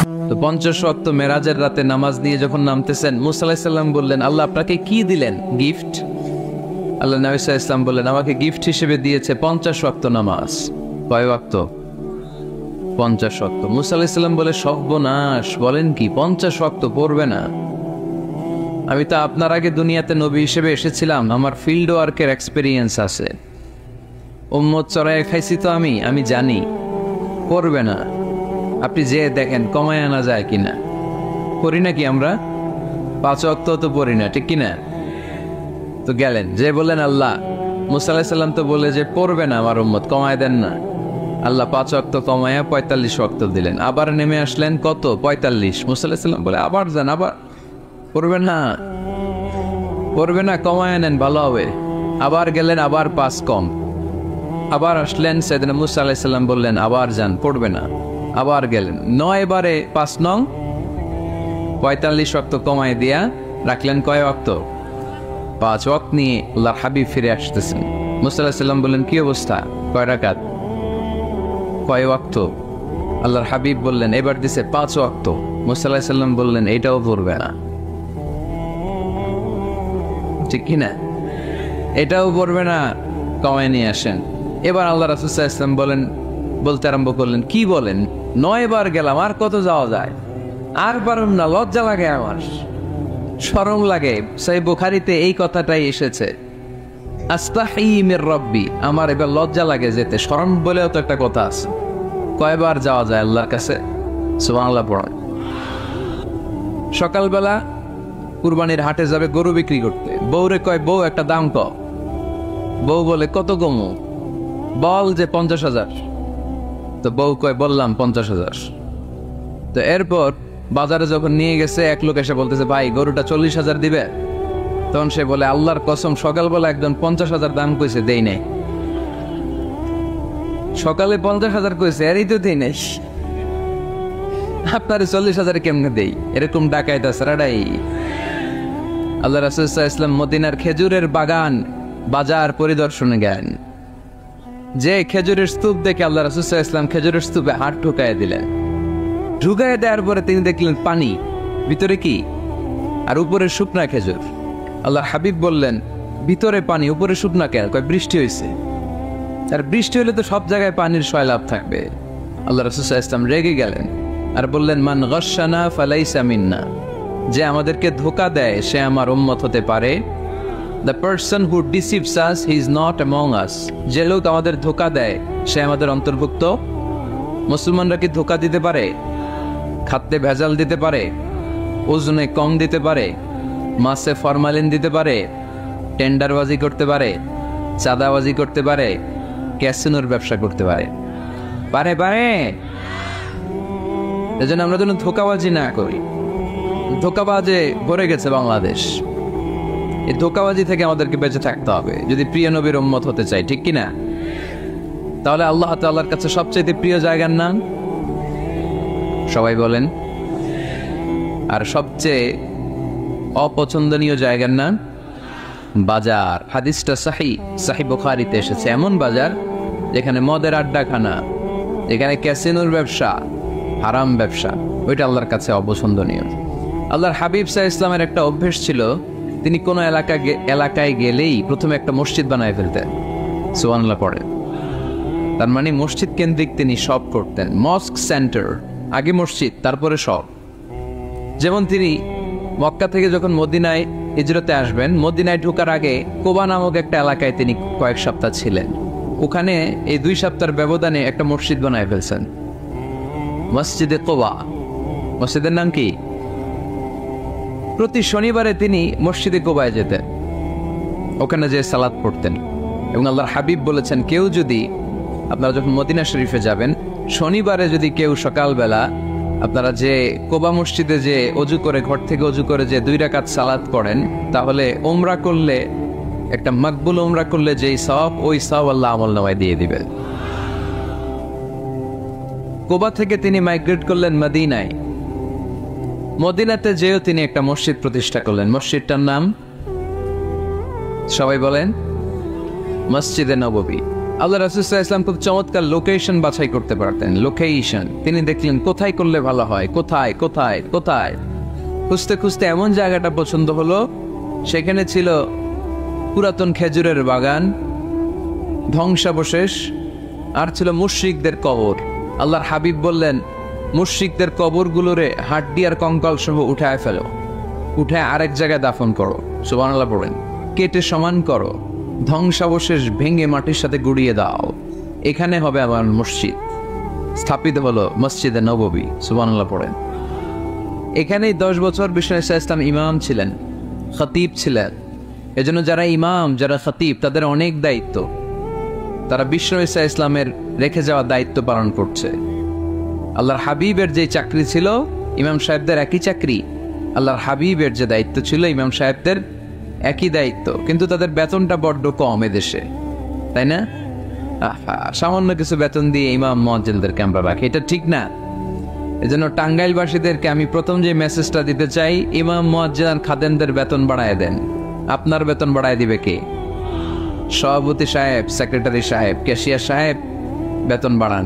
তো 50 ওয়াক্ত মেরাজের রাতে নামাজ নিয়ে যখন নামতেছেন, মুসা আলাইহিস সালাম বললেন, আল্লাহ আপনাকে কি দিলেন গিফট? আল্লাহ নবী সাল্লাল্লাহু আলাইহি ওয়াসাল্লাম বললেন, আমাকে গিফট হিসেবে দিয়েছে 50 ওয়াক্ত নামাজ। কয় ওয়াক্ত? 50 ওয়াক্ত। মুসা আলাইহিস সালাম বলে, সর্বনাশ, বলেন কি 50 ওয়াক্ত পড়বে না? আমি তো আপনার আগে দুনিয়াতে নবী হিসেবে এসেছিলাম, আমার ফিল্ড ওয়ার্কের এক্সপেরিয়েন্স আছে, উম্মত চড়াই খাইছি তো আমি জানি পড়বে না। আপনি যে দেখেন কমায় আনা যায় কিনা। পড়ি নাকি আমরা? 5 ওয়াক্ত তো পড়ি না, ঠিক কিনা? তো গেলেন যে বললেন আল্লাহ, মুসা আলাইহিস সালাম তো বলে যে পড়বে না আমার উম্মত, কমায় দেন না। আল্লাহ 5 ওয়াক্ত কমায়া 45 ওয়াক্ত দিলেন। আবার নেমে আসলেন কত? 45। মুসা আলাইহিস সালাম বলে, আবার যান, আবার পড়বে না, কমায় নেন, ভালো হবে। আবার গেলেন, আবার 5 কম। আবার আসলেন, সাইয়েদনা মুসা আলাইহিস সালাম বললেন, আবার যান, পড়বে না। আবার গেলেন, 9 বারে 5 নং 45 ওয়াক্ত কমায় দিয়া রাখলেন কয় ওয়াক্ত? 5 ওয়াক্ত নিয়ে আল্লাহর হাবিব ফিরে আসতেছেন। মুসা আলাইহিস সালাম বললেন, কি অবস্থা, কয় রাকাত, কয় ওয়াক্ত? আল্লাহর হাবিব বললেন, এবার দিছে 5 ওয়াক্ত। মুসা আলাইহিস সালাম বললেন, এটাও পড়বে না, ঠিক কিনা? এটাও পড়বে না, কমায় নিয়ে আসেন। এবার আল্লাহ রাসূল সাল্লাল্লাহু আলাইহি ওয়াসাল্লাম বলতে আরম্ভ করলেন, কি বলেন, 9 বার গেলাম, আর কত যাওয়া যায়? আর পারুম না, লজ্জা লাগে, আমার শরম লাগে। সহিহ বুখারীতে এই কথাটাই এসেছে, আস্তাহি মির রব্বি, আমার এবার লজ্জা লাগে যেতে। শরম বলেও তো একটা কথা আছে। কয়বার যাওয়া যায় আল্লাহর কাছে? সুবহানাল্লাহ পড়েন। সকালবেলা কুরবানির হাটে যাবে গরু বিক্রি করতে, বউরে কয়, বউ একটা দাম ক। বউ বলে, কত কমু? বল যে 50,000। তো বউ কয়, বললাম 50,000। তো এরপর বাজারে যখন নিয়ে গেছে, এক লোক এসে বলতেছে, ভাই গরুটা 40,000 দিবে? তখন সে বলে, আল্লাহর কসম, সকালবেলা একজন 50,000 দাম কইছে, দেই নাই। সকালে 50,000 কইছে, এরই তো দেই নাই, আপনার 40,000 কেমনে দেই? এরকম ডাকাইত আছে রাডাই। আল্লাহ রাসূল সাল্লাল্লাহু আলাইহি ওয়াসাল্লাম মদিনার খেজুরের বাগান বাজার পরিদর্শনে গেলেন। যে খেজুরের স্তূপ দেখে আল্লাহ রাসূল সাল্লাল্লাহু আলাইহি ওয়াসাল্লাম খেজুরের স্তূপে হাত ঢুকায় দিলেন। ঢুকায় দেওয়ার পরে তিনি দেখলেন পানি, ভিতরে কি? আর উপরে শুকনা খেজুর। আল্লাহ হাবিব বললেন, ভিতরে পানি, উপরে শুকনা কেন? কয়, বৃষ্টি হয়েছে। আর বৃষ্টি হলে তো সব জায়গায় পানির সয়লাভ থাকবে। আল্লাহ রাসূল সাল্লাল্লাহু আলাইহি ওয়াসাল্লাম রেগে গেলেন আর বললেন, মান গাশশানা ফালাইসা মিন্না, যে আমাদেরকে ধোঁকা দেয় সে আমার উম্মত হতে পারে। The person who deceives us, he is not among us. যে লোক আমাদের ধোঁকা দেয় সে আমাদের অন্তর্ভুক্ত। মুসলমানরা কি ধোঁকা দিতে পারে? খাদ্যে ভেজাল দিতে পারে? ওজনে কম দিতে পারে? মাছে ফরমালিন দিতে পারে? টেন্ডারবাজি করতে পারে? চাঁদাবাজি করতে পারে? ক্যাসিনোর ব্যবসা করতে পারে? পারে। এজন্য আমরা যেন ধোঁকাবাজি না করি। ধোঁকাবাজে ভরে গেছে বাংলাদেশ। এই ধোঁকাবাজি থেকে আমাদেরকে বেঁচে থাকতে হবে যদি প্রিয় নবীর উম্মত হতে চাই, ঠিক কিনা? তাহলে আল্লাহ তাআলার কাছে সবচেয়ে প্রিয় জায়গার নাম সবাই বলেন। আর সবচেয়ে অপছন্দনীয় জায়গার নাম বাজার। হাদিসটা সহিহ বুখারীতে এসেছে। এমন বাজার যেখানে মদের আড্ডাখানা, যেখানে ক্যাসিনোর ব্যবসা, হারাম ব্যবসা, ওইটা আল্লাহর কাছে অপছন্দনীয়। আল্লাহর হাবিব সাল্লাল্লাহু আলাইহি ওয়াসাল্লামের একটা অভ্যেস ছিল, তিনি কোনো এলাকায় গেলেই প্রথমে একটা মসজিদ বানায় ফেলতেন। সুবহানাল্লাহ পড়ে। তার মানে মসজিদ কেন্দ্রিক তিনি সব করতেন। মস্ক সেন্টার, আগে মসজিদ তারপরে সব। যেমন তিনি মক্কা থেকে যখন মদিনায় হিজরতে আসবেন, মদিনায় ঢোকার আগে কোবা নামক একটা এলাকায় তিনি কয়েক সপ্তাহ ছিলেন। ওখানে এই 2 সপ্তাহের ব্যবধানে একটা মসজিদ বানায় ফেলছেন, মসজিদে কোবা। মসজিদের নাম কি? প্রতি শনিবারে তিনি মসজিদে কোবায় যেতেন, ওখানে যে সালাত পড়তেন। এবং আল্লাহর হাবিব বলেছেন, কেউ যদি, আপনারা যখন মদিনা শরীফে যাবেন, শনিবারে যদি কেউ সকালবেলা আপনারা যে কোবা মসজিদে যে অজু করে, ঘর থেকে অজু করে যে 2 রাকাত সালাত পড়েন, তাহলে উমরা করলে, একটা মাকবুল উমরা করলে যেই সওয়াব, ওই সওয়াব আল্লাহ আমলনামায় দিয়ে দিবেন। কোবা থেকে তিনি মাইগ্রেট করলেন মদিনায়। মদিনাতে যেও তিনি একটা মসজিদ প্রতিষ্ঠা করলেন। মসজিদটার নাম সবাই বলেন, মসজিদে নববী। আল্লাহ রাসূল সাল্লাল্লাহু আলাইহি ওয়াসাল্লাম খুব চমৎকার লোকেশন বাছাই করতে পারতেন। লোকেশন তিনি দেখলেন কোথায় করলে ভালো হয়, কোথায় কোথায় কোথায় খুঁজতে খুঁজতে এমন জায়গাটা পছন্দ হলো, সেখানে ছিল পুরাতন খেজুরের বাগান, ধ্বংসাবশেষ, আর ছিল মুশরিকদের কবর। আল্লাহর হাবিব বললেন, মুশরিকদের কবরগুলোরে হাড্ডি আর কঙ্কাল সহ উঠায় ফেলো, উঠায় আরেক জায়গায় দাফন করো, সুবহানাল্লাহ পড়েন, কেটে সমান করো, ধ্বংসাবশেষ ভেঙে মাটির সাথে গুড়িয়ে দাও, এখানে হবে আমার মসজিদ। স্থাপিত হলো মসজিদে নববী, সুবহানাল্লাহ পড়েন। এখানেই 10 বছর বিষ্ণু ইসলাম ইমাম ছিলেন, খতিব ছিলেন। এজন্য যারা ইমাম, যারা খতিব, তাদের অনেক দায়িত্ব। তারা বিষ্ণু ইসলামের রেখে যাওয়া দায়িত্ব পালন করছে। আল্লাহর হাবিবের যে চাকরি ছিল, ইমাম সাহেবদের একই চাকরি। আল্লাহর হাবিবের যে দায়িত্ব ছিল, ইমাম সাহেবদের একই দায়িত্ব, কিন্তু তাদের বেতনটা বড্ড কম এদেশে, তাই না? সামান্য কিছু বেতন দিয়ে ইমাম মুয়াজ্জিনদেরকে আমরা রাখি, এটা ঠিক না। এজন্য টাঙ্গাইলবাসীদেরকে আমি প্রথম যে মেসেজটা দিতে চাই, ইমাম মুয়াজ্জিন আর খাদেমদের বেতন বাড়ায় দেন। আপনার বেতন বাড়ায় দিবে কে? সভাপতি সাহেব, সেক্রেটারি সাহেব, ক্যাশিয়ার সাহেব বেতন বাড়ান,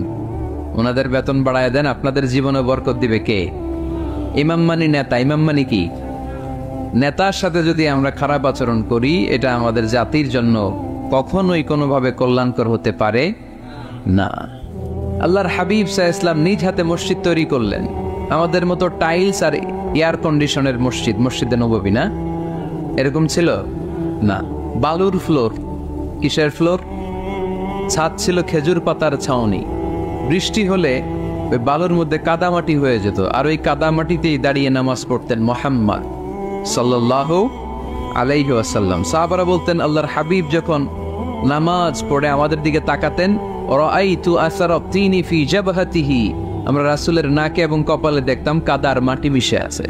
ওনাদের বেতন বাড়ায় দেন। আপনাদের জীবনে বরকত দিবে কে? ইমাম মানি নেতা। ইমাম মানি কি? নেতার সাথে যদি আমরা খারাপ আচরণ করি, এটা আমাদের জাতির জন্য কখনোই কোনোভাবে কল্যাণকর হতে পারে না। আল্লাহর হাবিব সাল্লাল্লাহু আলাইহি ওয়াসাল্লাম নিজ হাতে মসজিদ তৈরি করলেন। আমাদের মতো টাইলস আর এয়ার কন্ডিশনের মসজিদ, মসজিদে নববী না, এরকম ছিল না। বালুর ফ্লোর। কিসের ফ্লোর? ছাদ ছিল খেজুর পাতার ছাউনি। বৃষ্টি হলে ওই বালুর মধ্যে কাদামাটি হয়ে যেত, আর ওই কাদামাটিতেই দাঁড়িয়ে নামাজ পড়তেন মুহাম্মদ সাল্লাল্লাহু আলাইহি ওয়াসাল্লাম। সাহাবারা বলতেন, আল্লাহর হাবিব যখন নামাজ পড়ে আমাদের দিকে তাকাতেন, রাআইতু আসারা তিনি ফি জাবহাতিহি, আমরা রাসূলের নাকে এবং কপালে দেখতাম কাদার মাটি মিশে আছে।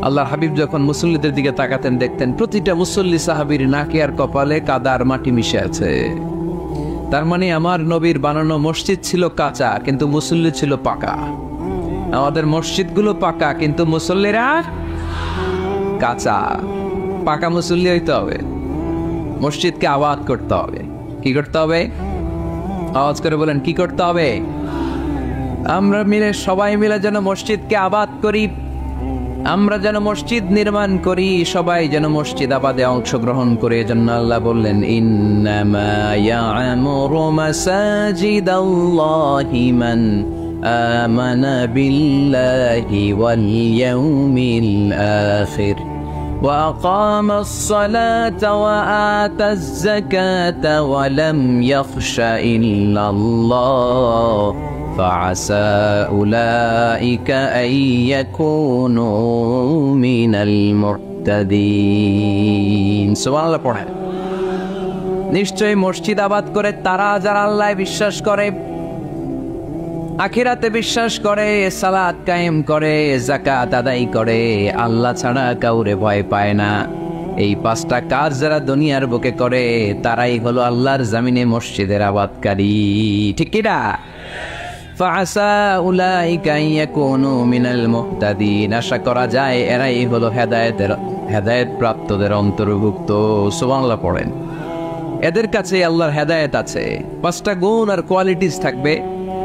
আল্লাহর হাবিব যখন মুসল্লিদের দিকে তাকাতেন, দেখতেন প্রতিটা মুসল্লি সাহাবীর নাকে আর কপালে কাদার মাটি মিশে আছে। তার মানে আমার নবীর বানানো মসজিদ ছিল কাঁচা, কিন্তু মুসল্লি ছিল পাকা। আমাদের মসজিদগুলো পাকা, কিন্তু মুসল্লিরা কাঁচা। পাকা মুসল্লি হইতে হবে, মসজিদকে আবাদ করতে হবে। কি করতে হবে? আওয়াজ করে বলেন, কি করতে হবে? আমরা মিলে, সবাই মিলে যেন মসজিদকে আবাদ করি, আমরা যেন মসজিদ নির্মাণ করি, সবাই যেন মসজিদ আবাদে অংশগ্রহণ করে। এজন্য আল্লাহ বললেন, ইন্নামা ইয়া'মুরু মাসাজিদাল্লাহি মান আমানা বিল্লাহি ওয়াল ইয়াউমিল আখির ওয়া আকামাস সালাতা ওয়া আতাজ যাকাতা ওয়া লাম ইয়াখশা ইল্লাল্লাহ فعسى أولئك أن يكونوا من المهتدين। সুবহানাল্লাহ পড়ে। নিশ্চয়ই মসজিদ আবাদ করে তারা যারা আল্লাহয় বিশ্বাস করে, আখিরাতে বিশ্বাস করে, সালাত কায়েম করে, যাকাত আদায় করে, আল্লাহ ছাড়া কাউরে ভয় পায় না। এই 5টা কাজ যারা দুনিয়ার বুকে করে, তারাই হলো আল্লাহর জমিনে মসজিদের আবাদকারী। ঠিক কি না? ফাআসা উলাইকা ইয়াকুনু মিনাল মুহতাদিন, আশা করা যায় এরাই হলো হেদায়েত প্রাপ্তদের অন্তর্ভুক্ত। সুবহানাল্লাহ পড়েন। এদের কাছে আল্লাহর হেদায়েত আছে। 5টা গুণ আর কোয়ালিটিস থাকবে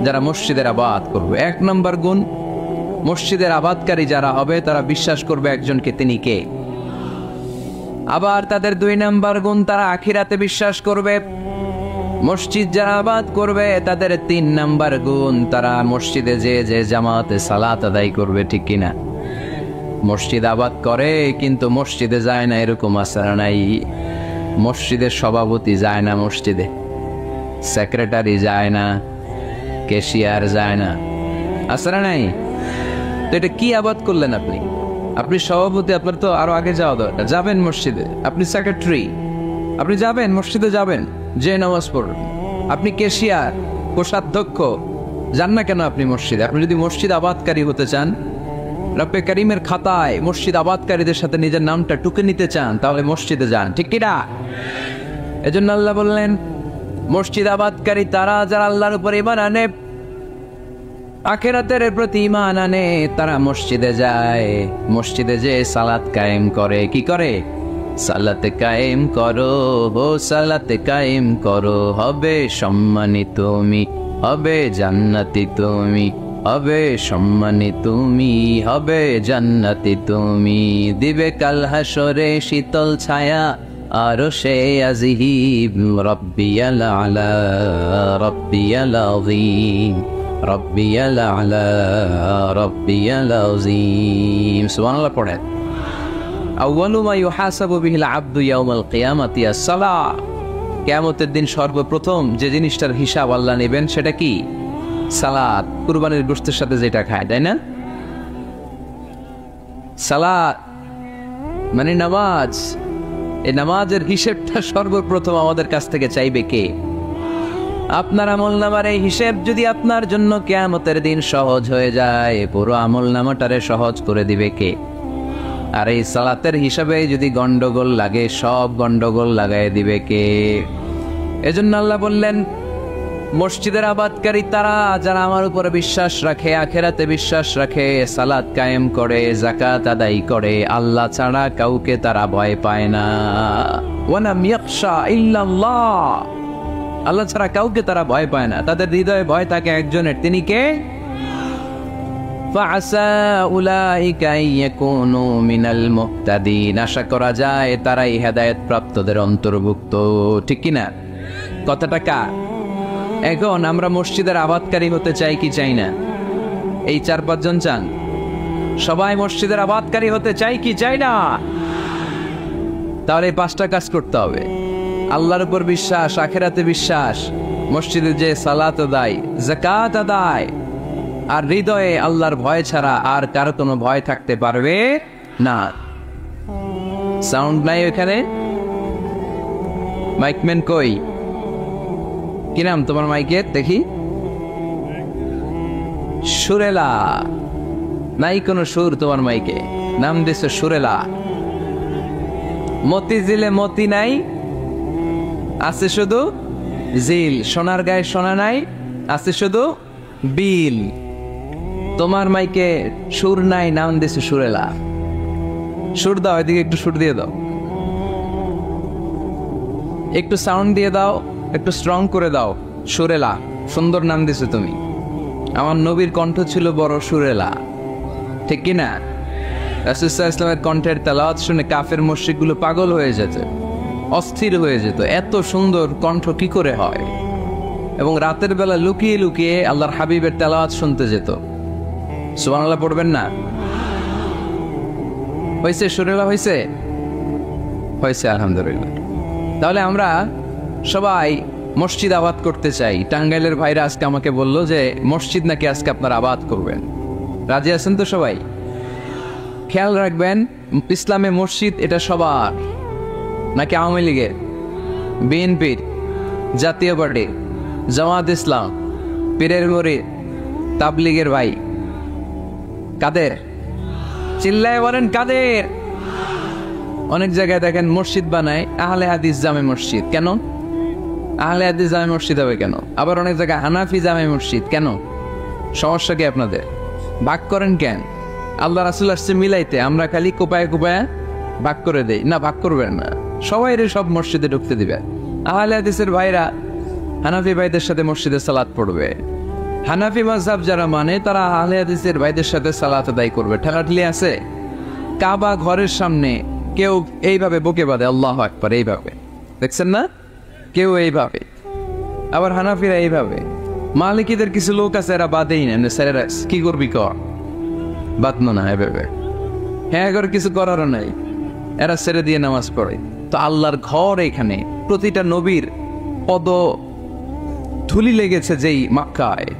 যারা মসজিদের আবাদ করবে। 1 নম্বর গুণ, মসজিদের আবাদকারী যারা হবে তারা বিশ্বাস করবে একজনকে, তিনি কে। আবার তাদের 2 নম্বর গুণ, তারা আখিরাতে বিশ্বাস করবে। মসজিদ যারা আবাদ করবে তাদের 3 নম্বর গুণ, তারা মসজিদে যে জামাতে সালাত আদায় করবে। ঠিক কিনা? মসজিদ আবাদ করে কিন্তু মসজিদে যায় না, এরকম আছে না নাই? মসজিদের সভাপতি যায় না মসজিদে, সেক্রেটারি যায় না, ক্যাশিয়ার যায় না, আছে না নাই? তো এটা কি আবাদ করলেন আপনি? আপনি সভাপতি, আপনার তো আরো আগে যাওয়া দরকার। যাবেন মসজিদে, আপনি সেক্রেটারি, আপনি যাবেন মসজিদে, যাবেন যে নামাজ পড়বেন। আপনি ক্যাশিয়ার, কোষাধ্যক্ষ, যান না কেন আপনি মসজিদে? আপনি যদি মসজিদ আবাদকারী হতে চান, রব্বে কারিমের খাতায় মসজিদ আবাদকারীদের সাথে নিজের নামটা টুকে নিতে চান, তাহলে মসজিদে যান। ঠিক কিনা? এজন্য আল্লাহ বললেন, মসজিদ আবাদকারী তারা যারা আল্লাহর উপর ঈমান আনে, আখিরাতের প্রতি ঈমান আনে, তারা মসজিদে যায়, মসজিদে যে সালাত কায়েম করে। কি করে? সালাত কায়েম করো, ও সালাত কায়েম করো, হবে সম্মানিত তুমি, হবে জান্নাতি তুমি, হবে সম্মানিত তুমি, হবে জান্নাতি তুমি। দিবে কাল হাসরে শীতল ছায়া আরশে আজিম, রব্বিয়াল আলা রব্বিয়াল আযীম, রব্বিয়াল আলা রব্বিয়াল আযীম। সুবহানাল্লাহ পড়েন। আউয়ালু মা ইউহাসাবু বিহিল আবদু ইয়াউমাল কিয়ামাতি আস-সালাহ। কিয়ামতের দিন সর্বপ্রথম যে জিনিসটার হিসাব আল্লাহ নেবেন সেটা কি? সালাত। কুরবানির গোশতের সাথে যেটা খায়, তাই না? সালাত মানে নামাজ। এই নামাজের হিসেবটা সর্বপ্রথম আমাদের কাছ থেকে চাইবে কে? আপনার আমলনামার এই হিসেব যদি আপনার জন্য কিয়ামতের দিন সহজ হয়ে যায়, পুরো আমলনামাটারে সহজ করে দিবে কে? আর এই সালাতের হিসাবে যদি গন্ডগোল লাগে, সব গন্ডগোল লাগাই দিবে কে? এজন্য আল্লাহ বললেন, মসজিদের আবাদকারী তারা যারা আমার উপরে বিশ্বাস রাখে, আখেরাতে বিশ্বাস রাখে, সালাত কায়েম করে, যাকাত আদায় করে, আল্লাহ ছাড়া কাউকে তারা ভয় পায় না। ওয়ালাম ইয়াখশা ইল্লাল্লাহ, আল্লাহ ছাড়া কাউকে তারা ভয় পায় না। তাদের হৃদয়ে ভয় থাকে একজনের, তিনি কে? ফাআসা উলাইকা ইয়াকুনু মিনাল মুহতাদিন, আশা করা যায় তারাই হেদায়েত প্রাপ্তদের অন্তর্ভুক্ত। ঠিক কি না? কথাটা কার? এখন আমরা মসজিদের আবাদকারী হতে চাই কি চাই না? এই 4-5 জন চান? সবাই মসজিদের আবাদকারী হতে চাই কি চাই না? তাহলে 5টা কাজ করতে হবে। আল্লাহর উপর বিশ্বাস, আখেরাতে বিশ্বাস, মসজিদে যে সালাত আদায়, যাকাত আদায়, আর হৃদয়ে আল্লাহর ভয় ছাড়া আর কারো কোনো ভয় থাকতে পারবে না। সাউন্ড নাই ওখানে? মাইকম্যান কই? কি নাম তোমার মাইকের? দেখি। সুরেলা। নাই কোনো সুর তোমার মাইকে, নাম দিছে সুরেলা। মতিঝিলে মতি নাই, আছে শুধু জিল। সোনার গায়ে সোনা নাই, আছে শুধু বিল। তোমার মাইকে সুর নাই, নাম দিছে সুরেলা। সুর দাও, এদিকে একটু সুর দিয়ে দাও, একটু সাউন্ড দিয়ে দাও, একটু স্ট্রং করে দাও। সুরেলা, সুন্দর নাম দিছো তুমি। আমার নবীর কণ্ঠ ছিল বড় সুরেলা, ঠিক কি না? রাসূল সাল্লাল্লাহু আলাইহি ওয়াসাল্লামের কণ্ঠের তেলাওয়াত শুনে কাফের মুশরিকগুলো পাগল হয়ে যেত, অস্থির হয়ে যেত, এত সুন্দর কণ্ঠ কি করে হয়। এবং রাতের বেলা লুকিয়ে লুকিয়ে আল্লাহর হাবিবের তেলাওয়াত শুনতে যেত। সুবহানাল্লাহ পড়বেন না? হয়েছে? সুরেলা হয়েছে? হয়েছে, আলহামদুলিল্লাহ। তাহলে আমরা সবাই মসজিদ আবাদ করতে চাই। টাঙ্গাইলের ভাইরা আজকে আমাকে বললো যে মসজিদ নাকি আজকে আপনারা আবাদ করবেন। রাজি আছেন তো সবাই? খেয়াল রাখবেন, ইসলামে মসজিদ এটা সবার নাকি আওয়ামী লীগের, বিএনপির, জাতীয় পার্টি, জামাত ইসলাম, পীরের মুরিদ, তাবলীগের ভাই? কাদের? চিল্লায় বলেন কাদের? অনেক জায়গায় দেখেন মসজিদ বানায় আহলে হাদিস জামে মসজিদ। কেন আহলে হাদিস জামে মসজিদ হবে কেন? আবার অনেক জায়গায় হানাফি জামে মসজিদ। কেন? সমস্যা কি আপনাদের? ভাগ করেন কেন? আল্লাহ রাসূল আসছে মিলাইতে, আমরা খালি কোপায় কোপায় ভাগ করে দেই। না, ভাগ করবেন না, সবাই সব মসজিদে ঢুকতে দিবে। আহলে হাদিসের ভাইরা হানাফি ভাইদের সাথে মসজিদে সালাত পড়বে। হানাফি মাযহাব যারা মানে তারা আহলে হাদিসের ভাইদের সাথে সালাত আদায় করবে। ঠেলাঠেলি আছে? কাবা ঘরের সামনে কেউ এইভাবে বকে বাঁধে, আল্লাহু আকবার, এইভাবে দেখছেন না? কেউ এইভাবে, আবার হানাফিরা এইভাবে। মালিকিদের কিছু লোক আছে এরা বাঁধেই না, স্যারেরা কি করবি কর, বাঁধনো না এভাবে। হ্যাঁ, এবার কিছু করারও নাই, এরা ছেড়ে দিয়ে নামাজ পড়ে। তো আল্লাহর ঘর এখানে, প্রতিটা নবীর পদ ধুলি লেগেছে যেই মক্কায়,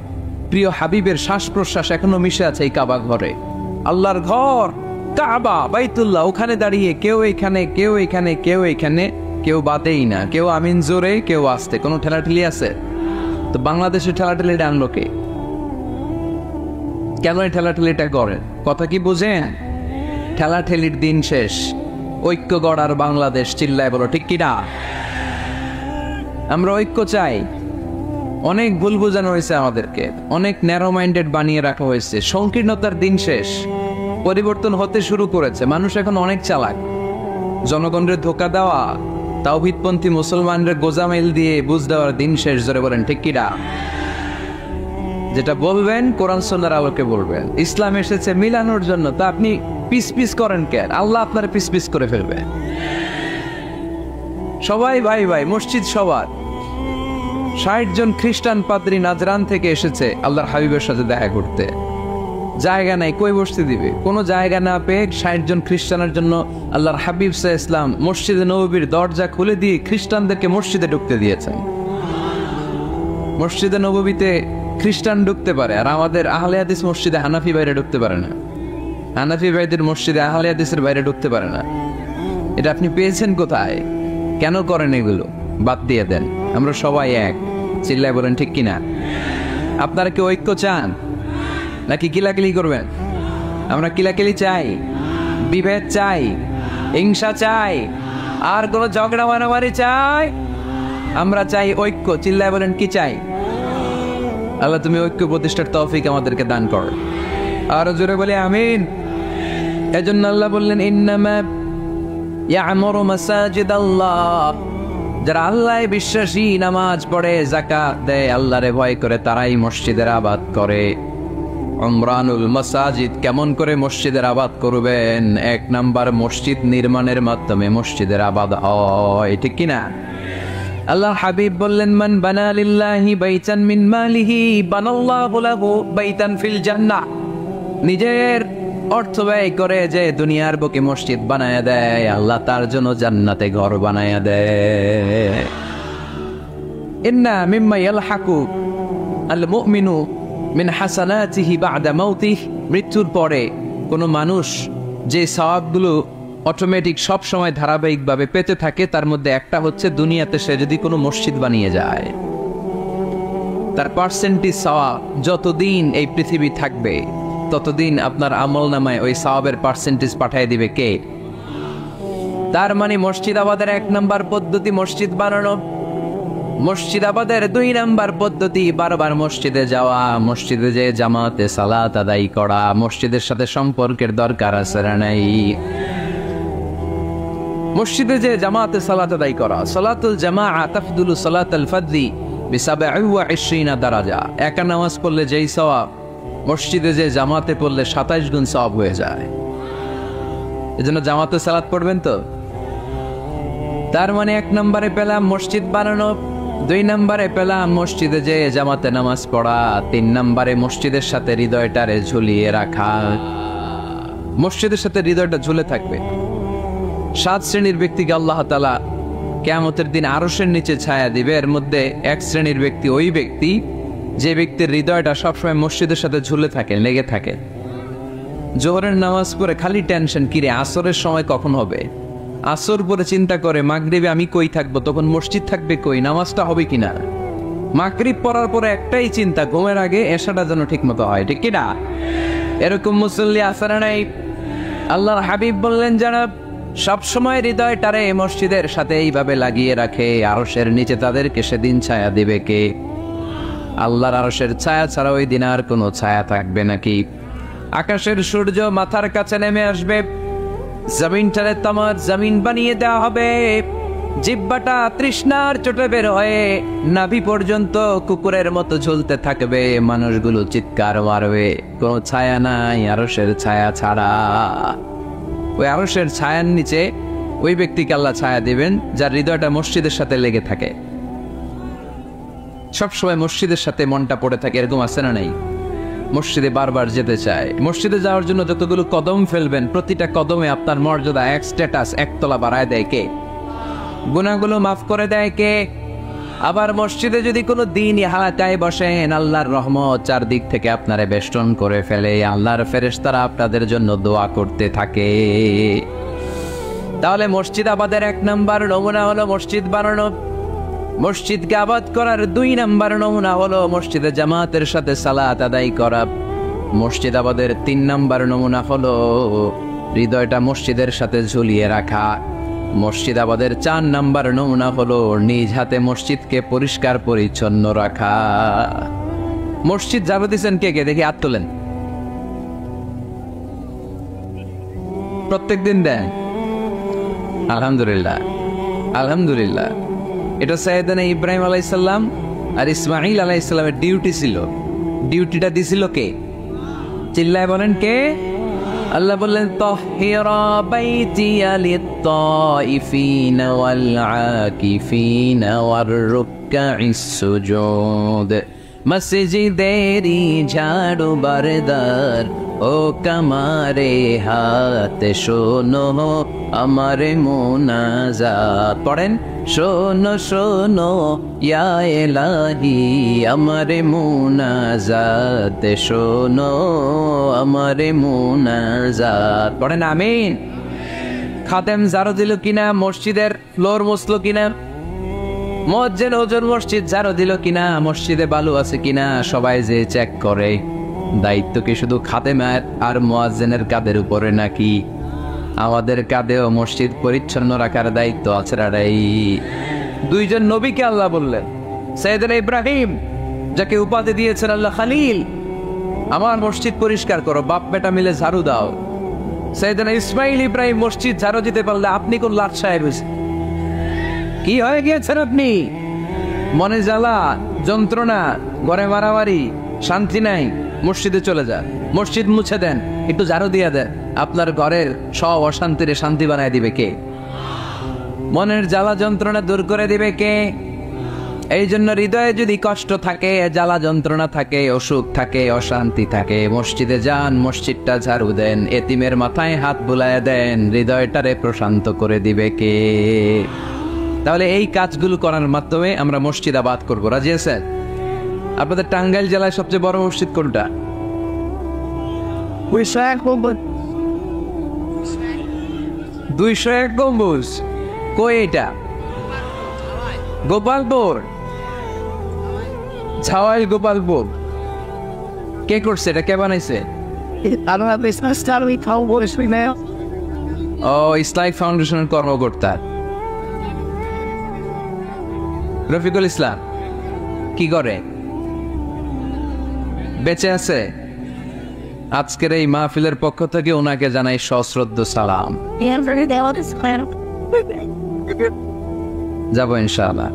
প্রিয় হাবিবের শ্বাস প্রশ্বাস এখনো মিশে আছে এই কাবা ঘরে। আল্লাহর ঘর কাবা বাইতুল্লাহ, ওখানে দাঁড়িয়ে কেউ এখানে, কেউ এখানে, কেউ এখানে, কেউ বাদেই না, কেউ আমিন জোরে, কেউ আসতে। কোনো ঠেলাঠেলি আছে? তো বাংলাদেশে ঠেলাঠেলিটা আনলো কে? কেন এই ঠেলাঠেলিটা করেন? কথা কি বুঝেন? ঠেলাঠেলির দিন শেষ, ঐক্য গড়ার বাংলাদেশ। চিল্লায় বলো ঠিক কিনা? আমরা ঐক্য চাই। অনেক ভুল বোঝানো হয়েছে আমাদেরকে, অনেক ন্যারো মাইন্ডেড বানিয়ে রাখা হয়েছে। সংকীর্ণতার দিন শেষ, পরিবর্তন হতে শুরু করেছে। মানুষ এখন অনেক চালাক। জনগণের ধোকা দেওয়া, তাওহীদপন্থী মুসলমানদের গোজামিল দিয়ে বুঝ দেওয়ার দিন শেষ। জোরে বলেন ঠিক কিনা? যেটা বলবেন কোরআন সুন্নাহর আলোকে বলবেন। ইসলাম এসেছে মিলানোর জন্য, তা আপনি পিস পিস করেন কেন? আল্লাহ আপনার পিস পিস করে ফেলবে। সবাই ভাই ভাই, মসজিদ সবার। ৬০ জন খ্রিস্টান পাদ্রী নাজরান থেকে এসেছে আল্লাহর হাবিবের সাথে দেখা করতে। জায়গা নাই, কই বসতে দিবে? কোনো জায়গা না পেয়ে ৬০ জন খ্রিস্টানের জন্য আল্লাহর হাবিব সাল্লাল্লাহু আলাইহি ওয়াসাল্লাম মসজিদে নববীর দরজা খুলে দিয়ে খ্রিস্টানদেরকে মসজিদে ঢুকতে দিয়েছেন। মসজিদে নববীতে খ্রিস্টান ঢুকতে পারে, আর আমাদের আহলে হাদিস মসজিদে হানাফি বাইরে ঢুকতে পারে না। হানাফি ভাইদের মসজিদে আহলে হাদিসের বাইরে ঢুকতে পারে না। এটা আপনি পেয়েছেন কোথায়? কেন করেন এগুলো? বাদ দিয়ে দেন। আমরা সবাই এক। চিল্লায় বলেন ঠিক কিনা? আপনারা কি ঐক্য চান নাকি কিলাকিলি করবেন? আমরা কিলাকিলি চাই, বিভেদ চাই, হিংসা চাই, আর কোনো ঝগড়া মারামারি চাই? আমরা চাই ঐক্য। চিল্লায় বলেন কি চাই? আল্লাহ তুমি ঐক্য প্রতিষ্ঠার তৌফিক আমাদেরকে দান কর। আরো জোরে বলে আমিন। এজন্য আল্লাহ বললেন ইন্নামা ইয়ামুরু মাসাজিদাল্লাহ, যারা আল্লাহ বিশ্বাসী, নামাজ পড়ে, যাকাত দেয়, আল্লাহরে ভয় করে, তারাই মসজিদের আবাদ করে। উমরানুল মাসাজিদ, কেমন করে মসজিদের আবাদ করবেন? ১ নাম্বার, মসজিদ নির্মাণের মাধ্যমে মসজিদের আবাদ হয়, ঠিক কিনা? আল্লাহ হাবিব বললেন মান বানা লিল্লাহি বাইতান মিন মালিহি বানাল্লাহু লাহু বাইতান ফিল জান্নাহ। নিজের অর্থ ব্যয় করে যে দুনিয়ার বুকে মসজিদ বানায়া দেয়, আল্লাহ তার জন্য জান্নাতে ঘর বানায়া দেয়। ইন্না মিম্মা ইয়ালহাকু আল মুমিনু মিন হাসানাতিহি বা'দা মাউতিহি, মৃত্যুর পরে কোন মানুষ যে সওয়াবগুলো অটোমেটিক সব সময় ধারাবাহিকভাবে পেতে থাকে, তার মধ্যে একটা হচ্ছে দুনিয়াতে সে যদি কোনো মসজিদ বানিয়ে যায়, তার পার্সেন্টেজ সওয়াব যতদিন এই পৃথিবী থাকবে ততদিন আপনার আমল নামায় ওই সওয়াবের পার্সেন্টেজ পাঠিয়ে দিবে কে? তার মানে মসজিদ আবাদের ১ নাম্বার পদ্ধতি মসজিদ বানানো। মসজিদ আবাদের ২ নাম্বার পদ্ধতি বারবার মসজিদে যাওয়া, মসজিদে যে জামাতে সালাত আদায় করা। মসজিদের সাথে সম্পর্কের দরকার আছে না নাই? মসজিদে যে জামাতে সালাত আদায় করা। সালাতুল জামাআ তাফদুলু সালাতাল ফাজরি বি২৭ দারাজা। একা নামাজ পড়লে যেই সওয়াব, মসজিদে যে জামাতে পড়লে ২৭ গুণ সওয়াব হয়ে যায়। এজন্য জামাতে সালাত পড়বেন তো। তার মানে ১ নম্বরে পেলাম মসজিদ বানানো, ২ নম্বরে পেলাম মসজিদে যে জামাতে নামাজ পড়া, ৩ নম্বরে মসজিদের সাথে হৃদয়টারে ঝুলিয়ে রাখা। মসজিদের সাথে হৃদয়টা ঝুলে থাকবে। ৭ শ্রেণীর ব্যক্তিকে আল্লাহ তাআলা কিয়ামতের দিন আরশের নিচে ছায়া দিবে। এর মধ্যে ১ শ্রেণীর ব্যক্তি ওই ব্যক্তি যে ব্যক্তির হৃদয়টা সবসময় মসজিদের সাথে ঝুলে থাকে, লেগে থাকে। জোহরের নামাজ পড়ে খালি টেনশন, কিরে আসরের সময় কখন হবে। আসর পরে চিন্তা করে মাগরিবে আমি কই থাকবো, তখন মসজিদ থাকবে কই, নামাজটা হবে কিনা। মাগরিব পড়ার পরে একটাই চিন্তা, ঘুমের আগে এশাটা যেন ঠিক মতো হয়, ঠিক কিনা? এরকম মুসল্লি আছে না নাই? আল্লাহর হাবিব বললেন যারা সবসময় হৃদয়টারে মসজিদের সাথে এইভাবে লাগিয়ে রাখে, আরশের নিচে তাদেরকে সেদিন ছায়া দিবে কে? আল্লাহর আরশের ছায়া ছাড়া ওই দিন আর কোনো ছায়া থাকবে নাকি? আকাশের সূর্য মাথার কাছে নেমে আসবে, জমিনটারে তামার জমিন বানিয়ে দেওয়া হবে। জিহ্বাটা তৃষ্ণার চোটে বের হয়ে নাভি পর্যন্ত কুকুরের মতো ঝুলতে থাকবে। মানুষগুলো চিৎকার মারবে, কোনো ছায়া নাই আরশের ছায়া ছাড়া। ওই আরশের ছায়ার নিচে ওই ব্যক্তিকে আল্লাহ ছায়া দিবেন যার হৃদয়টা মসজিদের সাথে লেগে থাকে, সবসময় মসজিদের সাথে মনটা পড়ে থাকে। এরকম আছে না নাই? মসজিদে বারবার যেতে চায়। মসজিদে যাওয়ার জন্য যতগুলো কদম ফেলবেন, প্রতিটা কদমে আপনার মর্যাদা ১ স্ট্যাটাস ১ তলা বাড়ায় দেয় কে? গুনাহগুলো মাফ করে দেয় কে? আবার মসজিদে যদি কোনো দিন হালাকায় বসেন, আল্লাহর রহমত চারদিক থেকে আপনারে বেষ্টন করে ফেলে। আল্লাহর ফেরেশতারা আপনাদের জন্য দোয়া করতে থাকে। তাহলে মসজিদ আবাদের ১ নাম্বার নমুনা হলো মসজিদ বানানো। মসজিদকে আবাদ করার ২ নাম্বার নমুনা হলো মসজিদে জামাতের সাথে সালাত আদায় করা। মসজিদ আবাদের ৩ নাম্বার নমুনা হলো হৃদয়টা মসজিদের সাথে ঝুলিয়ে রাখা। মসজিদ আবাদের ৪ নাম্বার নমুনা হলো নিজ হাতে মসজিদকে পরিষ্কার পরিচ্ছন্ন রাখা। মসজিদ যাবে দিচ্ছেন কে কে? দেখি হাত তোলেন। প্রত্যেক দিন দেন? আলহামদুলিল্লাহ, আলহামদুলিল্লাহ। এটা সাইয়েদনা ইব্রাহিম আলাইহিস সালাম আর ইসমাঈল আলাইহিস সালামের ডিউটি ছিল। ডিউটিটা দিছিল কে? চিল্লায় বলেন কে? আল্লাহ বললেন তাহহিরা বাইতিয়া লিত-তাইফিনা ওয়াল আকিফিনা ওয়ার রুকআইস সুজুদ। মসজিদেরি ঝাড়ু বারদার ও কামারে হাত শোনো আমার মুনাজাত। পড়েন, শোনো শোনো ইয়া ইলাহি আমার মুনাজাত, শোনো আমার মুনাজাত। পড়েন আমিন। খাদেম ঝাড়ু দিল কিনা? মসজিদের ফ্লোর মুছলো কিনা? মুয়াজ্জিন হুজুর মসজিদ ঝাড়ু দিল কিনা? মসজিদে বালু আছে কিনা? সবাই যে চেক করে। দায়িত্ব কি শুধু খাদেমের আর মুয়াজ্জিনের কাঁধের উপরে নাকি আমাদের কাঁধেও মসজিদ পরিচ্ছন্ন রাখার দায়িত্ব আছে? দুইজন নবীকে আল্লাহ বললেন, সাইয়েদনা ইব্রাহিম যাকে উপাধি দিয়েছেন আল্লাহ খালিল, আমার মসজিদ পরিষ্কার করো, বাপ বেটা মিলে ঝাড়ু দাও। সাইয়েদনা ইসমাঈল ইব্রাহিম মসজিদ ঝাড়ু দিতে পারলে আপনি কোন লাট সাহেব কি হয়ে গিয়েছেন? আপনি মনে জ্বালা যন্ত্রণা, ঘরে মারামারি, শান্তি নাই, মসজিদে চলে যান, মসজিদ মুছে দেন, একটু ঝাড়ু দিয়ে দেন, আপনার ঘরের সব অশান্তিরে শান্তি বানায় দিবে কে? মনের জ্বালা যন্ত্রণা দূর করে দিবে কে? এই জন্য হৃদয়ে যদি কষ্ট থাকে, জ্বালা যন্ত্রণা থাকে, অসুখ থাকে, অশান্তি থাকে, মসজিদে যান, মসজিদটা ঝাড়ু দেন, এতিমের মাথায় হাত বুলায় দেন, হৃদয়টারে প্রশান্ত করে দিবে কে? তাহলে এই কাজগুলো করার মাধ্যমে আমরা মসজিদ আবাদ করবো। রাজি আছেন? আপনাদের টাঙ্গাইল জেলায় সবচেয়ে বড় মসজিদ কোনটা? 201 গম্বুজ। কই এটা? গোপালপুর, ছাওয়াইল গোপালপুর। কে করছে এটা? কে বানাইছে? ও, ইসলামিক ফাউন্ডেশনের কর্মকর্তা রফিকুল ইসলাম। কি করে? বেঁচে আছে? আজকের এই মাহফিলের পক্ষ থেকে ওনাকে জানাই সশ্রদ্ধ সালাম। যাবো ইনশাআল্লাহ।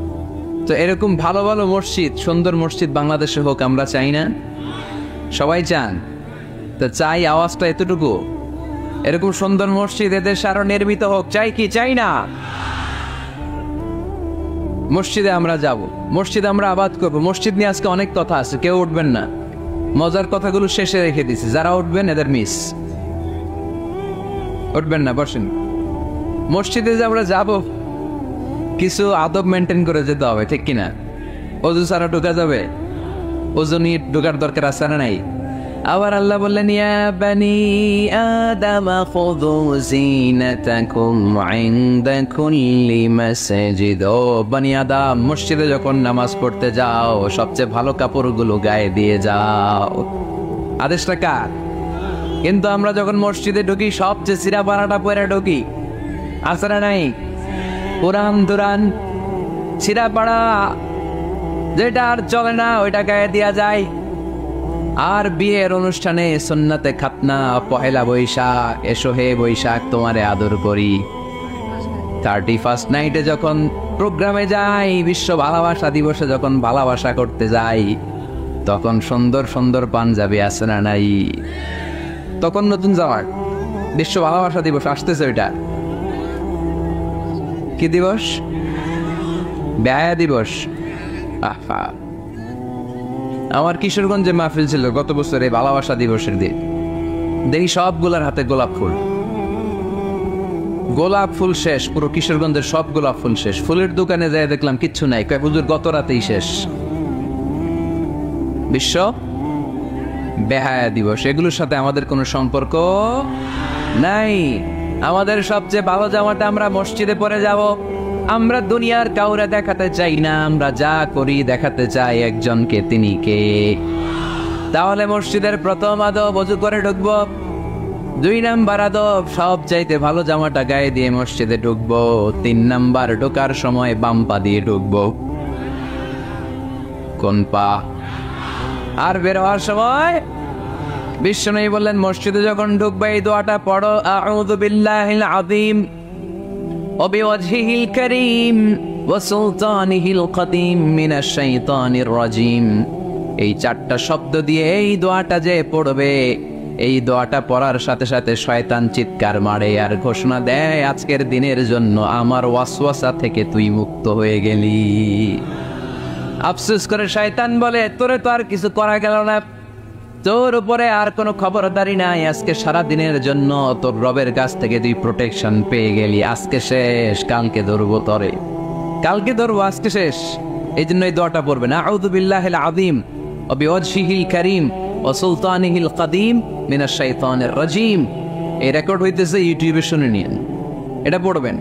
তো এরকম ভালো ভালো মসজিদ, সুন্দর মসজিদ বাংলাদেশে হোক, আমরা চাই না? সবাই চান। তো চাই, আওয়াজটা এতটুকু। এরকম সুন্দর মসজিদ এদেশে আরো নির্মিত হোক, চাই কি চাই না? মসজিদে আমরা যাব, মসজিদে আমরা আবাদ করবো। মসজিদ নিয়ে আজকে অনেক কথা আছে, কেউ উঠবেন না, মজার কথাগুলো শেষে রেখে দিছি। যারা উঠবেন এদের মিস, উঠবেন না, বসেন। মসজিদে যে আমরা যাব, কিছু আদব মেনটেন করে যেতে হবে, ঠিক কিনা? অজু ছাড়া ঢোকা যাবে? অজু নিয়ে ঢোকার দরকার আছে না নাই? আবার আল্লাহ বললেন, ইয়া বানি আদম খুযু যিনাতাকুম ইনদা কুল্লি মাসজিদ। ও বনি আদম, মসজিদে যখন নামাজ পড়তে যাও সবচেয়ে ভালো কাপড়গুলো গায়ে দিয়ে যাও। আদেশটা কার? কিন্তু আমরা যখন মসজিদে ঢুকি সবচেয়ে চিরা পাড়াটা পরে ঢুকি, আছে না নাই? পুরান দুরান চিরা পাড়া, যেটা আর চলে না ওইটা গায়ে দেয়া যায়। আর বিয়ের অনুষ্ঠানে সুন্নাতে খাতনা, পহেলা বৈশাখ, এসো হে বৈশাখ তোমারে আদর করি। 31st নাইটে যখন প্রোগ্রামে যাই, বিশ্ব ভালোবাসা দিবসে যখন ভালোবাসা করতে যাই, তখন সুন্দর সুন্দর পাঞ্জাবি আছে না নাই? তখন নতুন জামা। বিশ্ব ভালোবাসা দিবস আসতেছে, ওইটা কি দিবস? ব্যয়া দিবস। আহা, আমার কিশোরগঞ্জে মাহফিল ছিল গত বছর এই ভালোবাসা দিবসের দিন। দেখি সবগুলার হাতে গোলাপ ফুল। গোলাপ ফুল শেষ, পুরো কিশোরগঞ্জের সব গোলাপ ফুল শেষ। ফুলের দোকানে যাই দেখলাম কিচ্ছু নাই, কয় হুজুর গত রাতেই শেষ। বিশ্ব বেহায়া দিবস, এগুলোর সাথে আমাদের কোনো সম্পর্ক নাই। আমাদের সবচেয়ে ভালো জামাটা আমরা মসজিদে পরে যাব। আমরা দুনিয়ার কাউরে দেখাতে চাই না, আমরা যা করি দেখাতে চাই একজনকে, তিনি কে? তাহলে মসজিদের প্রথম আদব ওযু করে ঢুকবো। 2 নাম্বার আদব, সব চাইতে ভালো জামাটা গায়ে দিয়ে মসজিদে ঢুকবো। 3 নাম্বার, ঢোকার সময় বাম পা দিয়ে ঢুকবো। কোন পা? আর বের হওয়ার সময় বিশ্বনবী বললেন, মসজিদে যখন ঢুকবে এই দোয়াটা পড়ো, আউযু বিল্লাহিল আযীম وبوجهه الكريم وسلطانه القديم من الشيطان الرجيم এই চারটা শব্দ দিয়ে এই দোয়াটা যে পড়বে, এই দোয়াটা পড়ার সাথে সাথে শয়তান চিৎকার মারে আর ঘোষণা দেয়, আজকের দিনের জন্য আমার ওয়াসওয়াসা থেকে তুই মুক্ত হয়ে গেলি। আফসোস করে শয়তান বলে, তোরে তো আর কিছু করা গেল না, তোর উপরে আর কোনো খবরদারি নাই, আজকে সারা দিনের জন্য তোর রবের কাছ থেকে তুই প্রোটেকশন পেয়ে গেলি, আজকে শেষ, কালকে ধরবো তরে, কালকে ধরবো, আজকে শেষ। এই জন্য এই দোয়াটা পড়বেন, আউযু বিল্লাহিল আযীম ওয়া বিওয়াজহিল কারীম ওয়া সুলতানিহিল কাদীম মিনাশ শাইতানির রাজীম। এই রেকর্ড হইতেছে, ইউটিউবে শুনে নিন, এটা পড়বেন।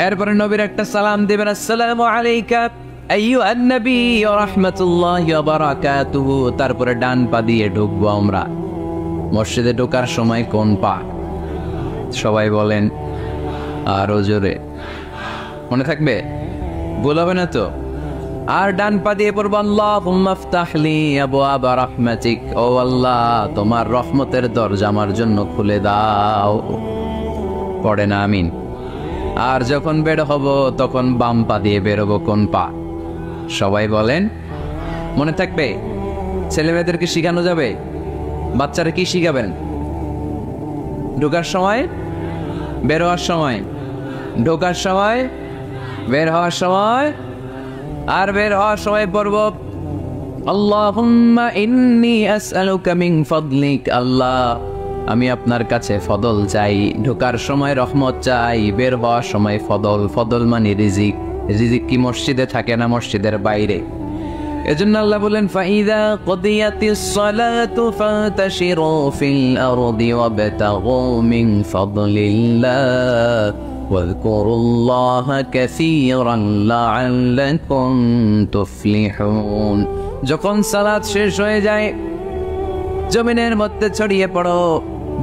এরপরে নবীর একটা সালাম দিবেন, আসসালামু আলাইকা আইয়ুহান নবী ওয়া রাহমাতুল্লাহি ওয়া বারাকাতুহু। তারপরে ডান পা দিয়ে ঢুকবো আমরা। মসজিদে ঢোকার সময় কোন পা? সবাই বলেন আরো জোরে, মনে থাকবে, ভুল হবে না তো? আর ডান পা দিয়ে পড়বো, আল্লাহুম্মা ইফতাহ লি আবওয়াবা রাহমাতিক, ও আল্লাহ তোমার রহমতের দরজা আমার জন্য খুলে দাও। পড়ে না আমিন। আর যখন বের হব তখন বাম পা দিয়ে বেরোবো, কোন পা? সবাই বলেন, মনে থাকবে? ছেলে মেয়েদেরকে শিখানো যাবে? বাচ্চারা কি শিখাবেন? ঢোকার সময়, বের হওয়ার সময়, ঢোকার সময়, বের হওয়ার সময়, আর বের হওয়ার সময় পড়ব, আল্লাহুম্মা ইন্নী আসআলুকা মিন ফাদলিক, আল্লাহ আমি আপনার কাছে ফদল চাই। ঢোকার সময় রহমত চাই, বের হওয়ার সময় ফদল। ফদল মানে রিজিক। রিজিক কি মসজিদে থাকে না মসজিদের বাইরে? এজন্য আল্লাহ বলেন, ফাইদা কুদিয়াতিস সালাতু ফান্তাশিরু ফিল আরদি ওয়াবতাগু মিন ফাদলিল্লাহ ওয়াযকুরুল্লাহা কাসীরান লাআল্লাকুম তুফলিহুন। যখন সালাত শেষ হয়ে যায়, জমিনের মধ্যে ছড়িয়ে পড়ো,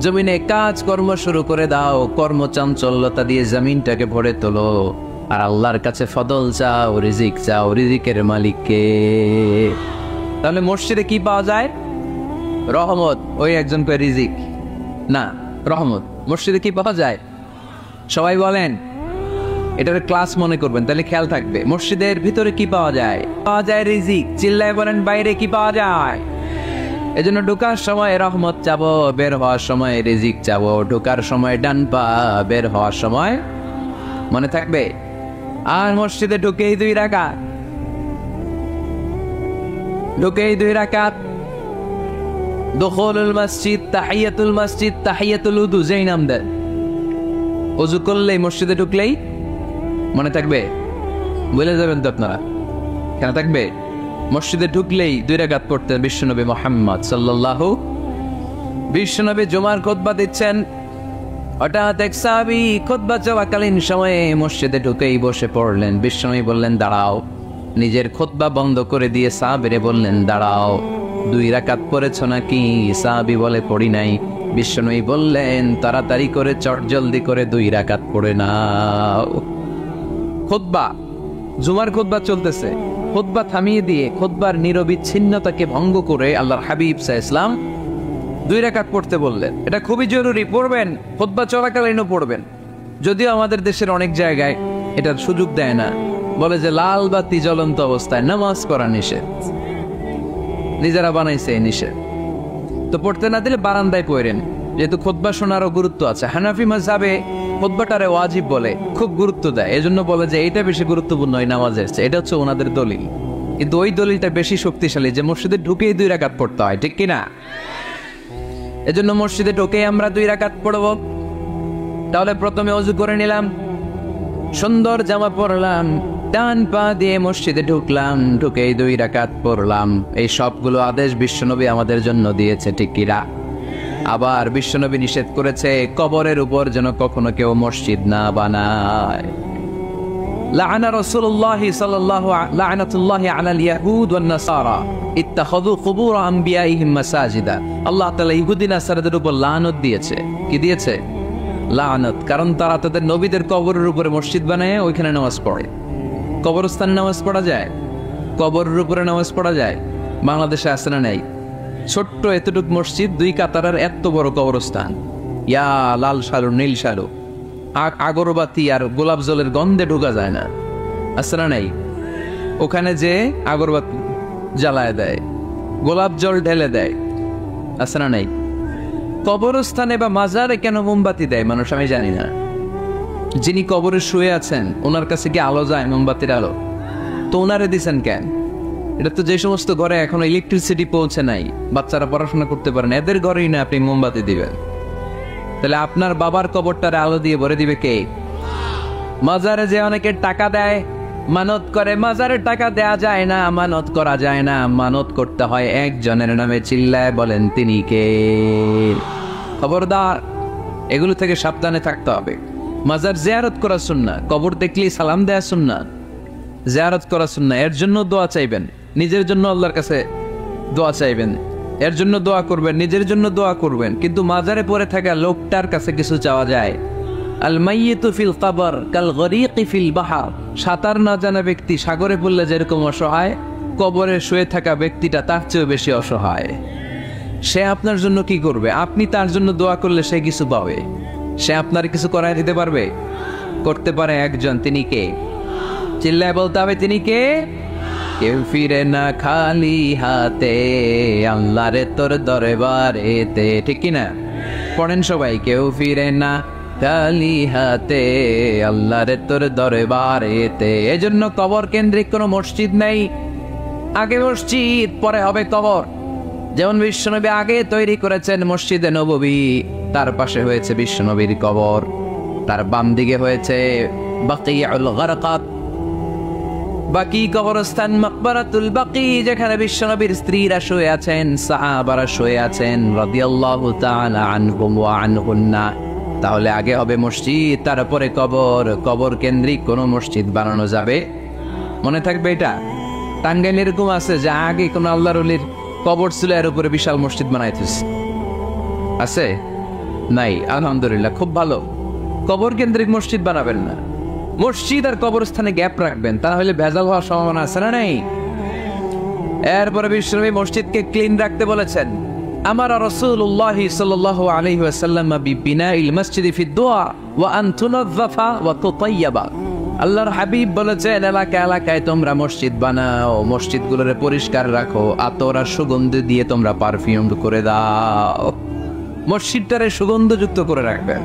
জমিনে কাজ কর্ম শুরু করে দাও, কর্মচাঞ্চল্যতা দিয়ে জমিনটাকে ভরে তোলো, আর আল্লাহর কাছে ফদল চাও, রিজিক চাও। রিজিকের মালিককে। তাহলে মসজিদে কি পাওয়া যায়? রহমত। ওই একজন কয় রিজিক না, রহমত। মসজিদে কি পাওয়া যায়? সবাই বলেন, এটার ক্লাস মনে করবেন, তাহলে খেয়াল থাকবে। মসজিদের ভিতরে কি পাওয়া যায়? পাওয়া যায় রিজিক। চিল্লায় বলেন, বাইরে কি পাওয়া যায়? এজন্য ঢোকার সময় রহমত চাবো, বের হওয়ার সময় রিজিক চাবো। ঢোকার সময় ডান পা, বের হওয়ার সময়, মনে থাকবে? আর মসজিদে ঢুকেই 2 রাকাত, ঢুকেই 2 রাকাত। দুখুলুল মসজিদ, তাহিয়াতুল মসজিদ, তাহিয়াতুল উযু, যেই নাম দেন। ওযু করলেই, মসজিদে ঢুকলেই, মনে থাকবে? বলে যাবেন তো আপনারা, কেন থাকবে? মসজিদে ঢুকলেই 2 রাকাত পড়তেন বিশ্বনবী মুহাম্মদ সাল্লাল্লাহু। বিশ্বনবী জুমার খুতবা দিচ্ছেন, হঠাৎ এক সাহাবী খুতবা চলাকালীন সময়ে মসজিদে ঢুকেই বসে পড়লেন। বিশ্বনবী বললেন, দাঁড়াও। নিজের খুতবা বন্ধ করে দিয়ে সাহাবীরে বললেন, দাঁড়াও, 2 রাকাত পড়েছ নাকি? সাহাবী বলে, পড়ি নাই। বিশ্বনবী বললেন, তাড়াতাড়ি করে চটজলদি করে 2 রাকাত পড়ে নাও। খুতবা, জুমার খুতবা চলতেছে, খুতবা থামিয়ে দিয়ে খুতবার নিরবিচ্ছিন্নতাকে ভঙ্গ করে আল্লাহর হাবিব সাল্লাল্লাহু আলাইহি ওয়াসাল্লাম 2 রাকাত পড়তে বললেন। এটা খুবই জরুরি, পড়বেন, খুতবা চলাকালীনও পড়বেন। যদিও আমাদের দেশের অনেক জায়গায় এটার সুযোগ দেয় না, বলে যে লাল বাতি জ্বলন্ত অবস্থায় নামাজ পড়া নিষেধ, নিজেরা বানাইছে নিষেধ। তো পড়তে না দিলে বারান্দায় পড়েন, যেহেতু খুতবা শোনারও গুরুত্ব আছে। হানাফি মাযহাবে খুতবাটারে ওয়াজিব বলে, খুব গুরুত্ব দেয়। এজন্য বলে যে এটা বেশি গুরুত্বপূর্ণ ওই নামাজের চেয়ে। এটা হচ্ছে ওনাদের দলিল, কিন্তু ওই দলিলটা বেশি শক্তিশালী যে মসজিদে ঢুকেই 2 রাকাত পড়তে হয়, ঠিক কিনা? এজন্য মসজিদে ঢুকেই আমরা 2 রাকাত পড়ব। তাহলে প্রথমে ওযু করে নিলাম, সুন্দর জামা পরলাম, ডান পা দিয়ে মসজিদে ঢুকলাম, ঢুকেই 2 রাকাত পড়লাম। এই সবগুলো আদেশ বিশ্বনবী আমাদের জন্য দিয়েছে, ঠিক কিনা? আবার বিশ্বনবী নিষেধ করেছে কবরের উপর যেন কখনো কেউ মসজিদ না বানায়। লাআনা রাসূলুল্লাহ সাল্লাল্লাহু লাআনাতুল্লাহি আলাল ইয়াহুদ ওয়ান নাসারা ইত্তাখাযু কুবুর আমবিয়াইহিম মাসাজিদা। আল্লাহ তাআলা ইহুদি নাসারাদের উপর লানত দিয়েছে। কি দিয়েছে? লানত। কারণ তারা তাদের নবীদের কবরের উপরে মসজিদ বানায়, ওইখানে নামাজ পড়ে। কবরস্থানে নামাজ পড়া যায়? কবরের উপরে নামাজ পড়া যায়? বাংলাদেশে আছে না নাই? ছোট্ট এতটুক মসজিদ, 2 কাতারের এত বড় কবরস্থান, ইয়া লাল সালু নীল সালু, আগরবাতি আর গোলাপ জলের গন্ধে ঢোকা যায় না, আছে না নাই? ওখানে যে আগরবাতি জ্বালায় দেয়, গোলাপ জল ঢেলে দেয়, আছে না নাই? কবরস্থানে বা মাজারে কেন মোমবাতি দেয় মানুষ আমি জানি না। যিনি কবরে শুয়ে আছেন ওনার কাছে কি আলো যায়, মোমবাতির আলো? তো ওনারে দিছেন কেন? এটা তো যে সমস্ত ঘরে এখনো ইলেকট্রিসিটি পৌঁছে নাই, বাচ্চারা পড়াশোনা করতে পারেন, এদের ঘরেই না আপনি মোমবাতি দিবেন। তাহলে আপনার বাবার কবরটারে আলো দিয়ে ভরে দিবে কে? মাজারে যে অনেকে টাকা দেয়, মানত করে, মাজারে টাকা দেয়া যায় না, মানত করা যায় না, মানত করতে হয় একজনের নামে। চিল্লায় বলেন তিনি কে? খবরদার, এগুলো থেকে সাবধানে থাকতে হবে। মাজার জিয়ারত করা সুন্নাহ, কবর দেখলেই সালাম দেয়া সুন্নাহ, জিয়ারত করা সুন্নাহ। এর জন্য দোয়া চাইবেন, নিজের জন্য আল্লাহর কাছে দোয়া চাইবেন, এর জন্য দোয়া করবেন, নিজের জন্য দোয়া করবেন। কিন্তু মাজারে পড়ে থাকা লোকটার কাছে কিছু চাওয়া যায়? আল মাইয়িতু ফিল কবর কাল গরীকি ফিল বাহর। সাঁতার না জানা ব্যক্তি সাগরে পড়লে যেরকম অসহায়, কবরে শুয়ে থাকা ব্যক্তিটা তার চেয়েও বেশি অসহায়। সে আপনার জন্য কি করবে? আপনি তার জন্য দোয়া করলে সে কিছু পাবে। সে আপনার কিছু করায় দিতে পারবে? করতে পারে একজন, তিনি কে? চিল্লায় বলতে হবে তিনি কে? কেউ ফিরে না খালি হাতে, আল্লাহরে তোর দরবারেতে। ঠিক কিনা? পড়েন সবাই, কেউ ফিরে না খালি হাতে, আল্লাহরে তোর দরবারেতে। এজন্য কবর কেন্দ্রিক কোনো মসজিদ নেই। আগে মসজিদ, পরে হবে কবর। যেমন বিশ্বনবী আগে তৈরি করেছেন মসজিদে নববী, তার পাশে হয়েছে বিশ্বনবীর কবর, তার বাম দিকে হয়েছে বাকিউল গারকাত, বাকি কবরস্থান মাকবারাতুল বাকি, যেখানে বিশ্বনবীর স্ত্রীরা শুয়ে আছেন, সাহাবারা শুয়ে আছেন রাদিয়াল্লাহু তাআলা আনহুম ওয়া আনহুন্না। তাহলে আগে হবে মসজিদ, তারপরে কবর। কবর কেন্দ্রিক কোনো মসজিদ বানানো যাবে? মনে থাকবে এটা। টাঙ্গাইল এরকম আছে যে আগে কোনো আল্লাহর ওলির কবর ছিল, এর উপরে বিশাল মসজিদ বানাইতেছে, আছে? নাই, আলহামদুলিল্লাহ, খুব ভালো। কবর কেন্দ্রিক মসজিদ বানাবেন না, মসজিদ আর কবরস্থানে গ্যাপ রাখবেন, তাহলে ভেজাল হওয়ার সম্ভাবনা আছে না নাই? এরপরে বিশ্বনবী মসজিদকে ক্লিন রাখতে বলেছেন। আমার রাসূলুল্লাহ সাল্লাল্লাহু আলাইহি ওয়াসাল্লাম বিবিনাইল মসজিদি ফি দুআ ওয়া আন তুনাযযাফা ওয়া তুতায়্যাবা। আল্লাহর হাবিব বলেছেন, এলাকায় তোমরা মসজিদ বানাও, মসজিদগুলোরে পরিষ্কার রাখো, আতর আর সুগন্ধ দিয়ে তোমরা পারফিউম করে দাও। মসজিদটারে সুগন্ধযুক্ত করে রাখবেন,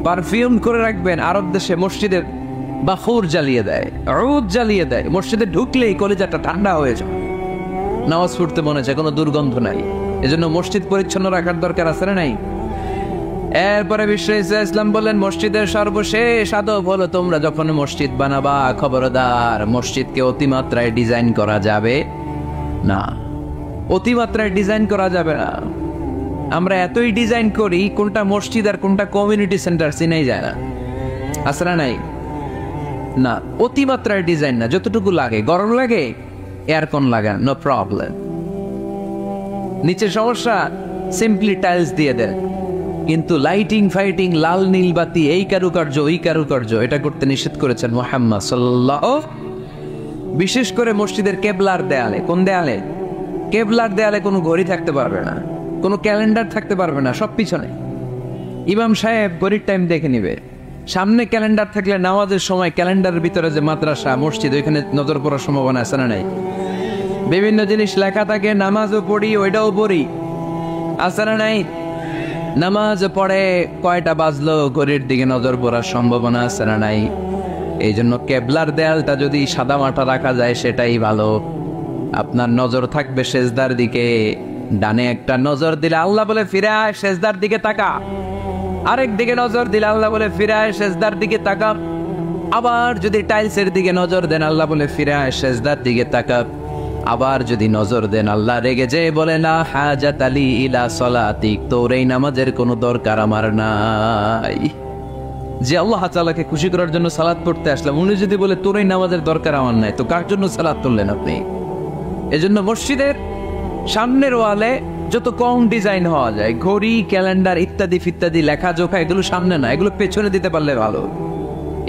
পারফিউম করে রাখবেন। আরব দেশে মসজিদের বাখুর জ্বালিয়ে দেয়, উদ জ্বালিয়ে দেয়, মসজিদে ঢুকলেই কলিজাটা ঠান্ডা হয়ে যায়, নামাজ পড়তে মনে চায়, কোনো দুর্গন্ধ নাই। এজন্য মসজিদ পরিচ্ছন্ন রাখার দরকার আছে না নাই? এরপরে বিশ্ব ইসলাম বললেন, মসজিদের সর্বশেষ আদব হলো তোমরা যখন মসজিদ বানাবা, খবরদার মসজিদকে অতিমাত্রায় ডিজাইন করা যাবে না। অতিমাত্রায় ডিজাইন করা যাবে না। আমরা এতই ডিজাইন করি, কোনটা মসজিদ আর কোনটা কমিউনিটি সেন্টার চিনাই যায় না, আছে না নাই? না, অতিমাত্রায় ডিজাইন না, যতটুকু লাগে। গরম লাগে, এয়ারকন লাগান, নো প্রবলেম। নিচে সমস্যা, সিম্পলি টাইলস দিয়ে দেন। কিন্তু লাইটিং ফাইটিং, লাল নীল বাতি, এই কারুকার্য ওই কারুকার্য, এটা করতে নিষেধ করেছেন মুহাম্মদ সাল্লাল্লাহু। বিশেষ করে মসজিদের কেবলার দেয়ালে। কোন দেয়ালে? কেবলার দেয়ালে কোনো ঘড়ি থাকতে পারবে না, কোনো ক্যালেন্ডার থাকতে পারবে না, সব পিছনে। ইমাম সাহেব ঘড়ির টাইম দেখে নিবে। সামনে ক্যালেন্ডার থাকলে নামাজের সময় ক্যালেন্ডারের ভিতরে যে মাদ্রাসা মসজিদ, ওইখানে নজর পড়ার সম্ভাবনা আছে না নাই? বিভিন্ন জিনিস লেখা থাকে, নামাজও পড়ি, ওইটাও পড়ি, আছে না নাই? নামাজ পড়ে কয়টা বাজলো, ঘড়ির দিকে নজর পড়ার সম্ভাবনা আছে না নাই? এই জন্য কেবলার দেয়ালটা যদি সাদা মাটা রাখা যায় সেটাই ভালো। আপনার নজর থাকবে সেজদার দিকে। ডানে একটা নজর দিলে আল্লাহ বলে ফিরে আয়, সেজদার দিকে তাকা। আরেক দিকে নজর দিলে আল্লাহ বলে ফিরে আয়, সেজদার দিকে তাকা। আবার যদি টাইলসের দিকে নজর দেন, আল্লাহ বলে ফিরে আয়, সেজদার দিকে তাকা। আবার যদি নজর দেন, আল্লাহ রেগে যেয়ে বলে, না হাজাত আলী ইলা সলাতিক, তোর এই নামাজের কোনো দরকার আমার নাই। যে আল্লাহ তাআলাকে খুশি করার জন্য সালাত পড়তে আসলাম, উনি যদি বলে তোর এই নামাজের দরকার আমার নাই, তো কার জন্য সালাত পড়লেন আপনি? এজন্য মসজিদের সামনের ওয়ালে যত কম ডিজাইন হওয়া যায়, ঘড়ি, ক্যালেন্ডার ইত্যাদি ফিত্যাদি, লেখাজোখা, এগুলো সামনে না, এগুলো পেছনে দিতে পারলে ভালো।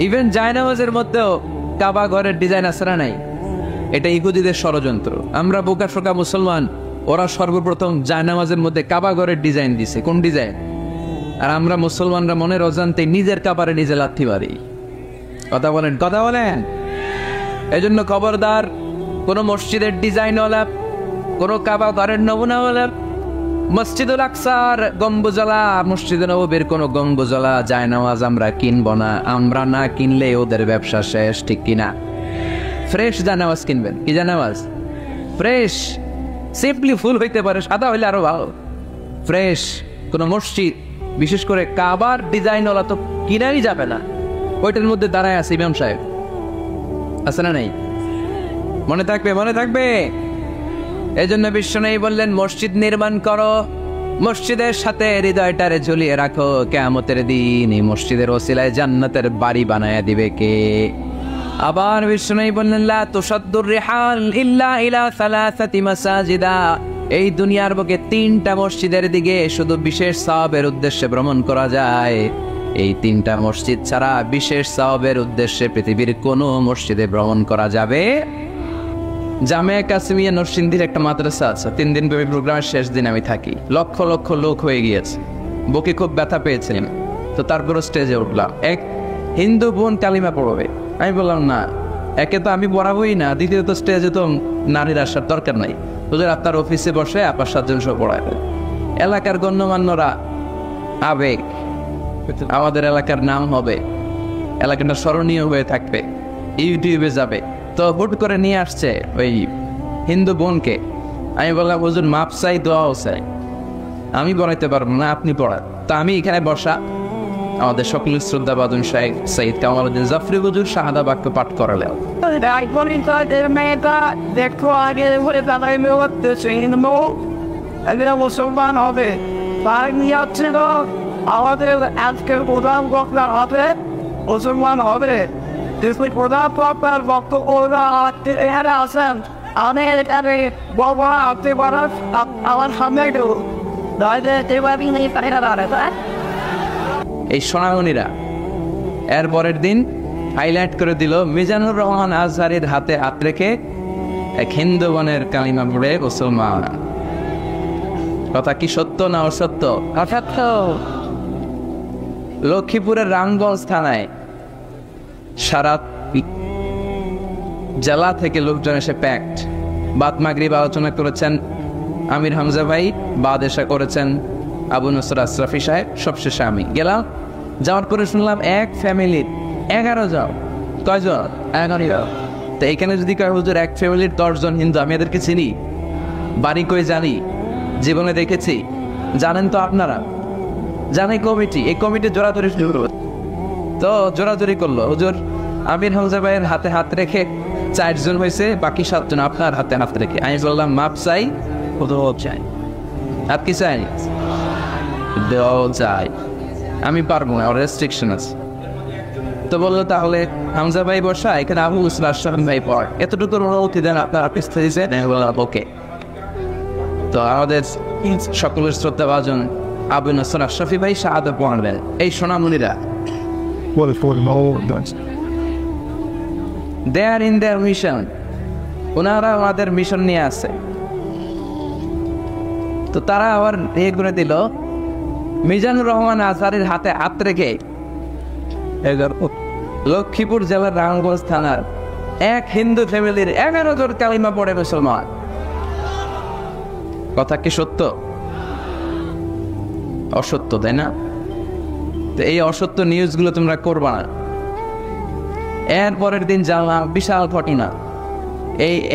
ইভেন জায়নামাজের মধ্যেও কাবা ঘরের ডিজাইন আছে না নাই? এটা ইহুদিদের ষড়যন্ত্র। আমরা বোকা শোকা মুসলমান, ওরা সর্বপ্রথম জায়নামাজের মধ্যে কাবা ঘরের ডিজাইন দিছে। কোন ডিজাইন? আর আমরা মুসলমানরা মনের অজান্তে নিজের কাপড়ে নিজে লাথি মারি। কথা বলেন, কথা বলেন। এই জন্য খবরদার, কোনো মসজিদের ডিজাইনওয়ালা, কোনো কাবা ঘরের নমুনাওয়ালা, মসজিদুল আকসার গম্বুজলা, মসজিদে নববীর কোনো গম্বুজলা জায়নামাজ আমরা কিনবো না। আমরা না কিনলে ওদের ব্যবসা শেষ, ঠিক কিনা? ফ্রেশ জায়নামাজ কিনবেন। কি জায়নামাজ? ফ্রেশ, সিম্পলি ফুল হইতে পারে, সাদা হইলে আরো ভালো। ফ্রেশ কোনো মসজিদ, বিশেষ করে কাবার ডিজাইনওয়ালা তো কিনাই যাবে না। ওইটার মধ্যে দাঁড়ায় আছে ইমাম সাহেব, আছে না? নেই? মনে থাকবে, মনে থাকবে। এই জন্য বিশ্বনবী বললেন, মসজিদ নির্মাণ করো, মসজিদের সাথে হৃদয়টারে ঝুলিয়ে রাখো। কিয়ামতের দিন এই মসজিদের ওসিলায় জান্নাতের বাড়ি বানায়া দিবে কে? আবার বিশ্বনবী বললেন, লা তুসাদ্দুর রিহাল ইল্লা ইলা সালাসাতি মাসাজিদা। এই দুনিয়ার বুকে 3টা মসজিদের দিকে শুধু বিশেষ সওয়াবের উদ্দেশ্যে ভ্রমণ করা যায়। এই 3টা মসজিদ ছাড়া বিশেষ সওয়াবের উদ্দেশ্যে পৃথিবীর কোনো মসজিদে ভ্রমণ করা যাবে। জামিয়া কাসিমিয়া নরসিংদীর একটা মাদ্রাসা আছে, 3 দিন ব্যাপী প্রোগ্রামের শেষ দিন আমি থাকি। লক্ষ লক্ষ লোক হয়ে গিয়েছে, বুকে খুব ব্যথা পেয়েছিলাম। তো তারপরও স্টেজে উঠলাম, এক হিন্দু বোন কালিমা পড়বে। আমি বললাম, না, একে তো আমি পড়াবোই না, দ্বিতীয়ত স্টেজে তো নারীর আসার দরকার নাই। হুজুর আপনার অফিসে বসে আপনার 7 জন সহ পড়ায়। এলাকার গণ্যমান্যরা, আবেগ, আমাদের এলাকার নাম হবে, এলাকাটা স্মরণীয় হয়ে থাকবে, ইউটিউবে যাবে। তো হুট করে নিয়ে আসছে ওই হিন্দু বোনকে। আমি বললাম, হুজুর মাপ চাই, দোয়াও চাই, আমি পড়াইতে পারবো না, আপনি পড়ান। তা আমি এখানে বসা, আমাদের সকলের শ্রদ্ধা বাদন শাহেখ সৈয়দ কামালউদ্দিন জাফরি হুজুর শাহাদা বাক্য পাঠ করালেন। মুসলমান হবে, আমাদের আজকের প্রধান বক্তা হবে, মুসলমান হবে। প্রধান বক্তার বক্তব্য এখানে আছেন, আমি এখানে বলবো আপনি বলেন আমার সামনে একটু এই সোনামণিরা এর পরের দিন হাইলাইট করে দিল, মিজানুর রহমান আজহারের হাতে হাত রেখে এক হিন্দু বোনের কালিমা পড়ে মুসলমান। কথা কি সত্য না অসত্য? অসত্য। লক্ষ্মীপুরের রামগঞ্জ থানায় সারা জেলা থেকে লোকজন এসে প্যাক্ট। বাদ মাগরিব আলোচনা করেছেন আমির হামজা ভাই, বাদ এসা করেছেন আবু নসর আশরাফি সাহেব, সবশেষে আমি গেলাম। যাওয়ার পরে শুনলাম এক ফ্যামিলির 11 জন। কয়জন? 11। তো এখানে যদি কয় হুজুর এক ফ্যামিলির 10 জন হিন্দু, আমি এদেরকে চিনি, বাড়ি কই জানি, জীবনে দেখেছি। জানেন তো আপনারা, জানে কমিটি, এই কমিটি জোরাজোরি শুরু। তো জোরাজোরি করলো, হুজুর আমির হামজা ভাইয়ের হাতে হাত রেখে 4 জন হয়েছে, বাকি 7 জন আপনার হাতে হাত রেখে। আমি বললাম, মাপ চাই, কোথাও চাই, হাত কি চাই, দেওয়াও চাই, আমি পারবো না, রেস্ট্রিকশন আছে। তো বললো, তাহলে হামজা ভাই বসা, এখানে আবু মুসা আশরাফি ভাই পড়, এতটুকু অনুমতি দেন আপনার অফিস দিয়েছে। ওকে। তো আমাদের সকলের শ্রদ্ধা ভাজন আবু নসর আশরাফি ভাই শাহাদা পড়াবেন। এই সোনামণিরা they are in their mission, ওনারা আমাদের মিশন নিয়ে আছে। তো তারা আবার ইয়ে করে দিল, মিজানুর রহমান আজহারের হাতে হাত রেখে লক্ষ্মীপুর জেলার রামগঞ্জ থানার এক হিন্দু ফ্যামিলির 11 জন কালিমা পড়ে মুসলমান। কথা কি সত্য? অসত্য, তাই না? তো এই অসত্য নিউজগুলো তোমরা করবা না। এর পরের দিন জানলাম বিশাল ঘটনা।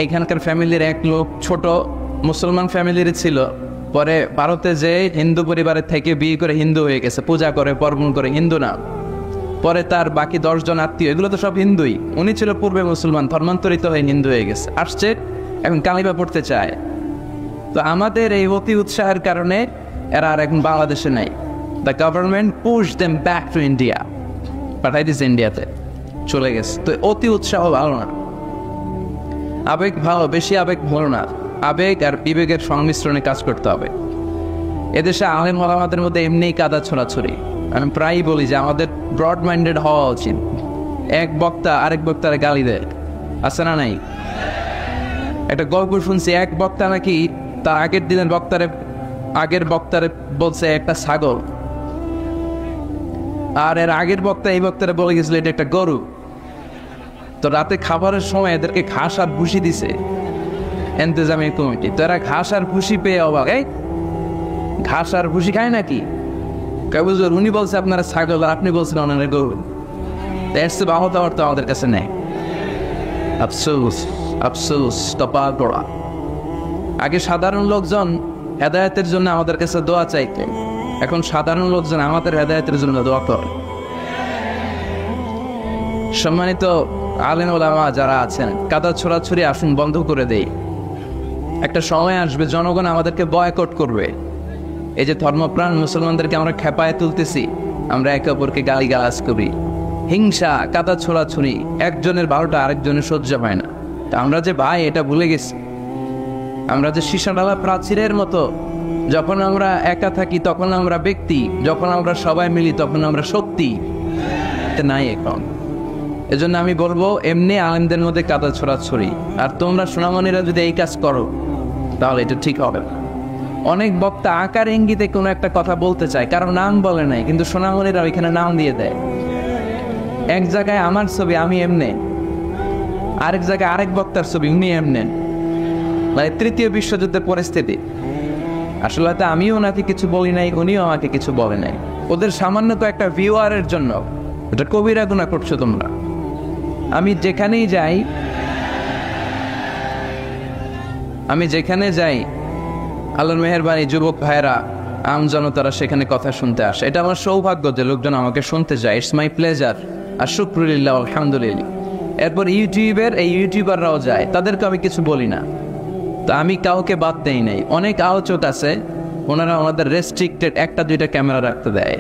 এইখানকার ফ্যামিলির এক লোক ছোট মুসলমান ফ্যামিলির ছিল, পরে ভারতে যে হিন্দু পরিবারের থেকে বিয়ে করে হিন্দু হয়ে গেছে, পূজা করে পার্বণ করে, হিন্দু না। পরে তার বাকি 10 জন আত্মীয়, এগুলো তো সব হিন্দুই, উনি ছিল পূর্বে মুসলমান, ধর্মান্তরিত হয়ে হিন্দু হয়ে গেছে, আসছে এখন কালিমা পড়তে চায়। তো আমাদের এই অতি উৎসাহের কারণে এরা আর এখন বাংলাদেশে নাই। The government push them back to India, পাঠাই দিচ্ছে ইন্ডিয়াতে, চলে গেছে। তো অতি উৎসাহ ভালো না, আবেগ ভালো, বেশি আবেগ ভালো না। আবেগ আর বিবেকের সংমিশ্রণে কাজ করতে হবে। এদেশে আলেম ওলামাদের মধ্যে এমনিই কাদা ছড়াছড়ি। আমি প্রায়ই বলি যে আমাদের ব্রড মাইন্ডেড হওয়া উচিত। এক বক্তা আরেক বক্তারে গালি দেয়, আছে না নাই? একটা গল্প শুনছি, এক বক্তা নাকি তার আগের বক্তারে বলছে একটা ছাগল আর এর আগের বক্তা এই বক্তারা বলে গেছিল এটা একটা গরু। তো রাতে খাবারের সময় এদেরকে ঘাস আর ভুসি দিছে এন্তেজামি কমিটি। তো এরা ঘাস আর ভুসি পেয়ে অবাক, এই ঘাস আর ভুসি খায় নাকি? বুঝলেন, উনি বলছে আপনারা ছাগল আর আপনি বলছেন ওনারা গরু। এর চেয়ে বাহতা অর্থ আমাদের কাছে নেই। আফসোস আফসোস, কপাল পড়া। আগে সাধারণ লোকজন হেদায়েতের জন্য আমাদের কাছে দোয়া চাইতেন, এখন সাধারণ লোকজন আমাদের হেদায়েতের জন্য দোয়া করে। সম্মানিত আলেম ওলামা যারা আছেন, কাদা ছোড়াছুড়ি আসুন বন্ধ করে দেই। একটা সময় আসবে জনগণ আমাদেরকে বয়কট করবে। এই যে ধর্মপ্রাণ মুসলমানদেরকে আমরা খেপায় তুলতেছি, আমরা একে অপরকে গালিগালাজ করি, হিংসা, কাদা ছোড়াছুড়ি, একজনের 12টা আরেকজনের সহ্য হয় না। তা আমরা যে ভাই এটা ভুলে গেছি। আমরা যে সীসাডালা প্রাচীরের মতো, যখন আমরা একা থাকি তখন আমরা ব্যক্তি, যখন আমরা সবাই মিলি তখন আমরা শক্তি। এটা নাই এখন। এজন্য আমি বলবো এমনি আলেমদের মধ্যে কাদা ছোড়াছুড়ি, আর তোমরা সোনামণিরা যদি এই কাজ করো তাহলে এটা ঠিক হবে না। অনেক বক্তা আকার ইঙ্গিতে কোনো একটা কথা বলতে চায়, কারো নাম বলে নাই, কিন্তু সোনামণিরা ওইখানে নাম দিয়ে দেয়। এক জায়গায় আমার ছবি আমি এমনে, আরেক জায়গায় আরেক বক্তার ছবি উনি এমনে। মানে তৃতীয় বিশ্বযুদ্ধের পরিস্থিতি। আসলে হয়তো আমিও ওনাকে কিছু বলি নাই, উনিও আমাকে কিছু বলে নাই। ওদের সামান্য কয়েকটা ভিউয়ারের জন্য এটা কবিরা গুনাহ করছো তোমরা। আমি যেখানে যাই আল্লাহর মেহেরবানি যুবক ভাইরা, আম জনতারা সেখানে কথা শুনতে আসে। এটা আমার সৌভাগ্য যে লোকজন আমাকে শুনতে যায়। ইটস মাই প্লেজার, আর শুকরুলিল্লাহ, আলহামদুলিল্লাহ। এরপর এই ইউটিউবাররাও যায়, তাদেরকে আমি কিছু বলি না। তো আমি কাউকে বাদ দেই নাই। অনেক আলোচক আছে, ওনারা ওনাদের রেস্ট্রিক্টেড 1-2টা ক্যামেরা রাখতে দেয়।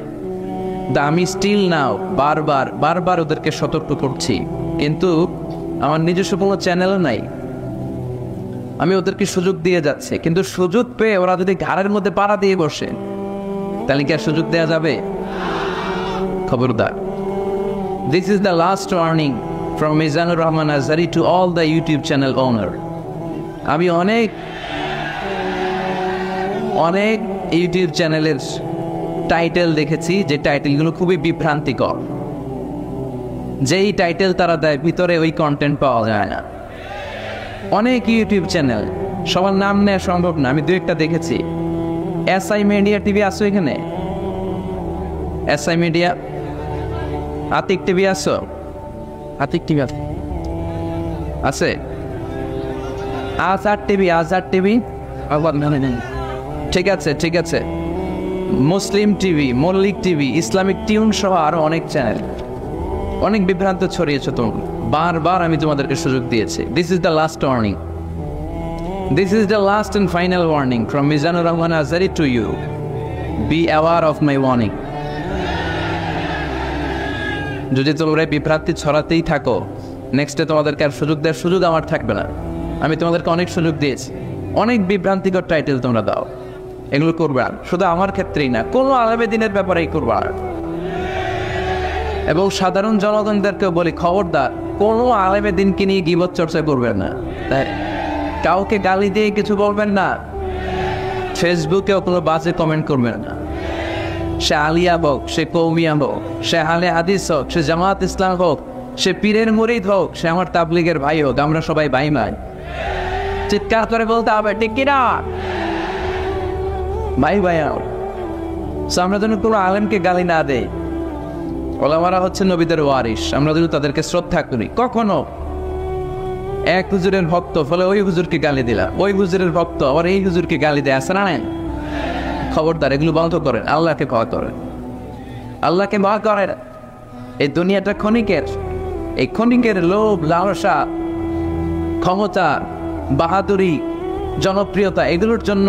তা আমি স্টিল নাও বারবার ওদেরকে সতর্ক করছি, কিন্তু আমার নিজস্ব কোনো চ্যানেলও নাই। আমি ওদেরকে সুযোগ দিয়ে যাচ্ছি, কিন্তু সুযোগ পেয়ে ওরা যদি ঘাড়ের মধ্যে পাড়া দিয়ে বসে তাহলে কি আর সুযোগ দেওয়া যাবে? খবরদার। This is the last warning from Mizanur Rahman Azhari to all the YouTube channel owner. আমি অনেক ইউটিউব চ্যানেলের টাইটেল দেখেছি যে টাইটেলগুলো খুবই বিভ্রান্তিকর। যেই টাইটেল তারা দেয় ভিতরে ওই কন্টেন্ট পাওয়া যায় না। অনেক ইউটিউব চ্যানেল, সবার নাম নেওয়া সম্ভব না, আমি 2-1টা দেখেছি। এসআই মিডিয়া টিভি আসো এখানে? এসআই মিডিয়া, আতিক টিভি আসো? আতিক টিভি আছে? আজাদ টিভি ঠিক আছে। Muslim TV, Mallick TV, Islamic tune সহ আরো অনেক চ্যানেল। অনেক বিভ্রান্ত ছড়িয়েছে তোমরা, বারবার আমি তোমাদেরকে সুযোগ দিয়েছি। This is the last warning, this is the last and final warning from Mizanur Rahman Azhari to you. Be aware of my warning. যদি তোমরা বিভ্রান্তি ছড়াতেই থাকো, নেক্সটে তোমাদেরকে আর সুযোগ দেওয়ার সুযোগ আমার থাকবে না। আমি তোমাদেরকে অনেক সুযোগ দিয়েছি, অনেক বিভ্রান্তিকর টাইটেল তোমরা দাও। এগুলো করবে আর, শুধু আমার ক্ষেত্রেই না, কোনো আলেমে দিনের ব্যাপারেই করবে আর। এবং সাধারণ জনগণদেরকেও বলি, খবরদার কোনো আলেমে দিনকে নিয়ে গীবত চর্চা করবেন না। তাই কাউকে গালি দিয়ে কিছু বলবেন না, ফেসবুকেও কোনো বাজে কমেন্ট করবেন না। সে আলিয়া হোক, সে কৌমিয়া হোক, সে আহলে হাদিস হোক, সে জামাত ইসলাম হোক, সে পীরের মুরিদ হোক, সে আমার তাবলীগের ভাই হোক, আমরা সবাই ভাই ভাই। চিৎকার করে বলতে হবে ঠিক কিনা? ভাই আমরা যেন কোনো আলেমকে গালি না দেই। ওলামারা হচ্ছে নবীদের ওয়ারিস, আমরা যেন তাদেরকে শ্রদ্ধা করি। কখনো এক হুজুরের ভক্ত ফলে ওই হুজুরকে গালি দিলাম, ওই হুজুরের ভক্ত আবার এই হুজুরকে গালি দেয়, আসে না? খবরদার, এগুলো বন্ধ করেন। আল্লাহকে ভয় করেন, আল্লাহকে ভয় করেন। এই দুনিয়াটা ক্ষণিকের, এই ক্ষণিকের লোভ, লালসা, ক্ষমতা, বাহাদুরি, জনপ্রিয়তা, এগুলোর জন্য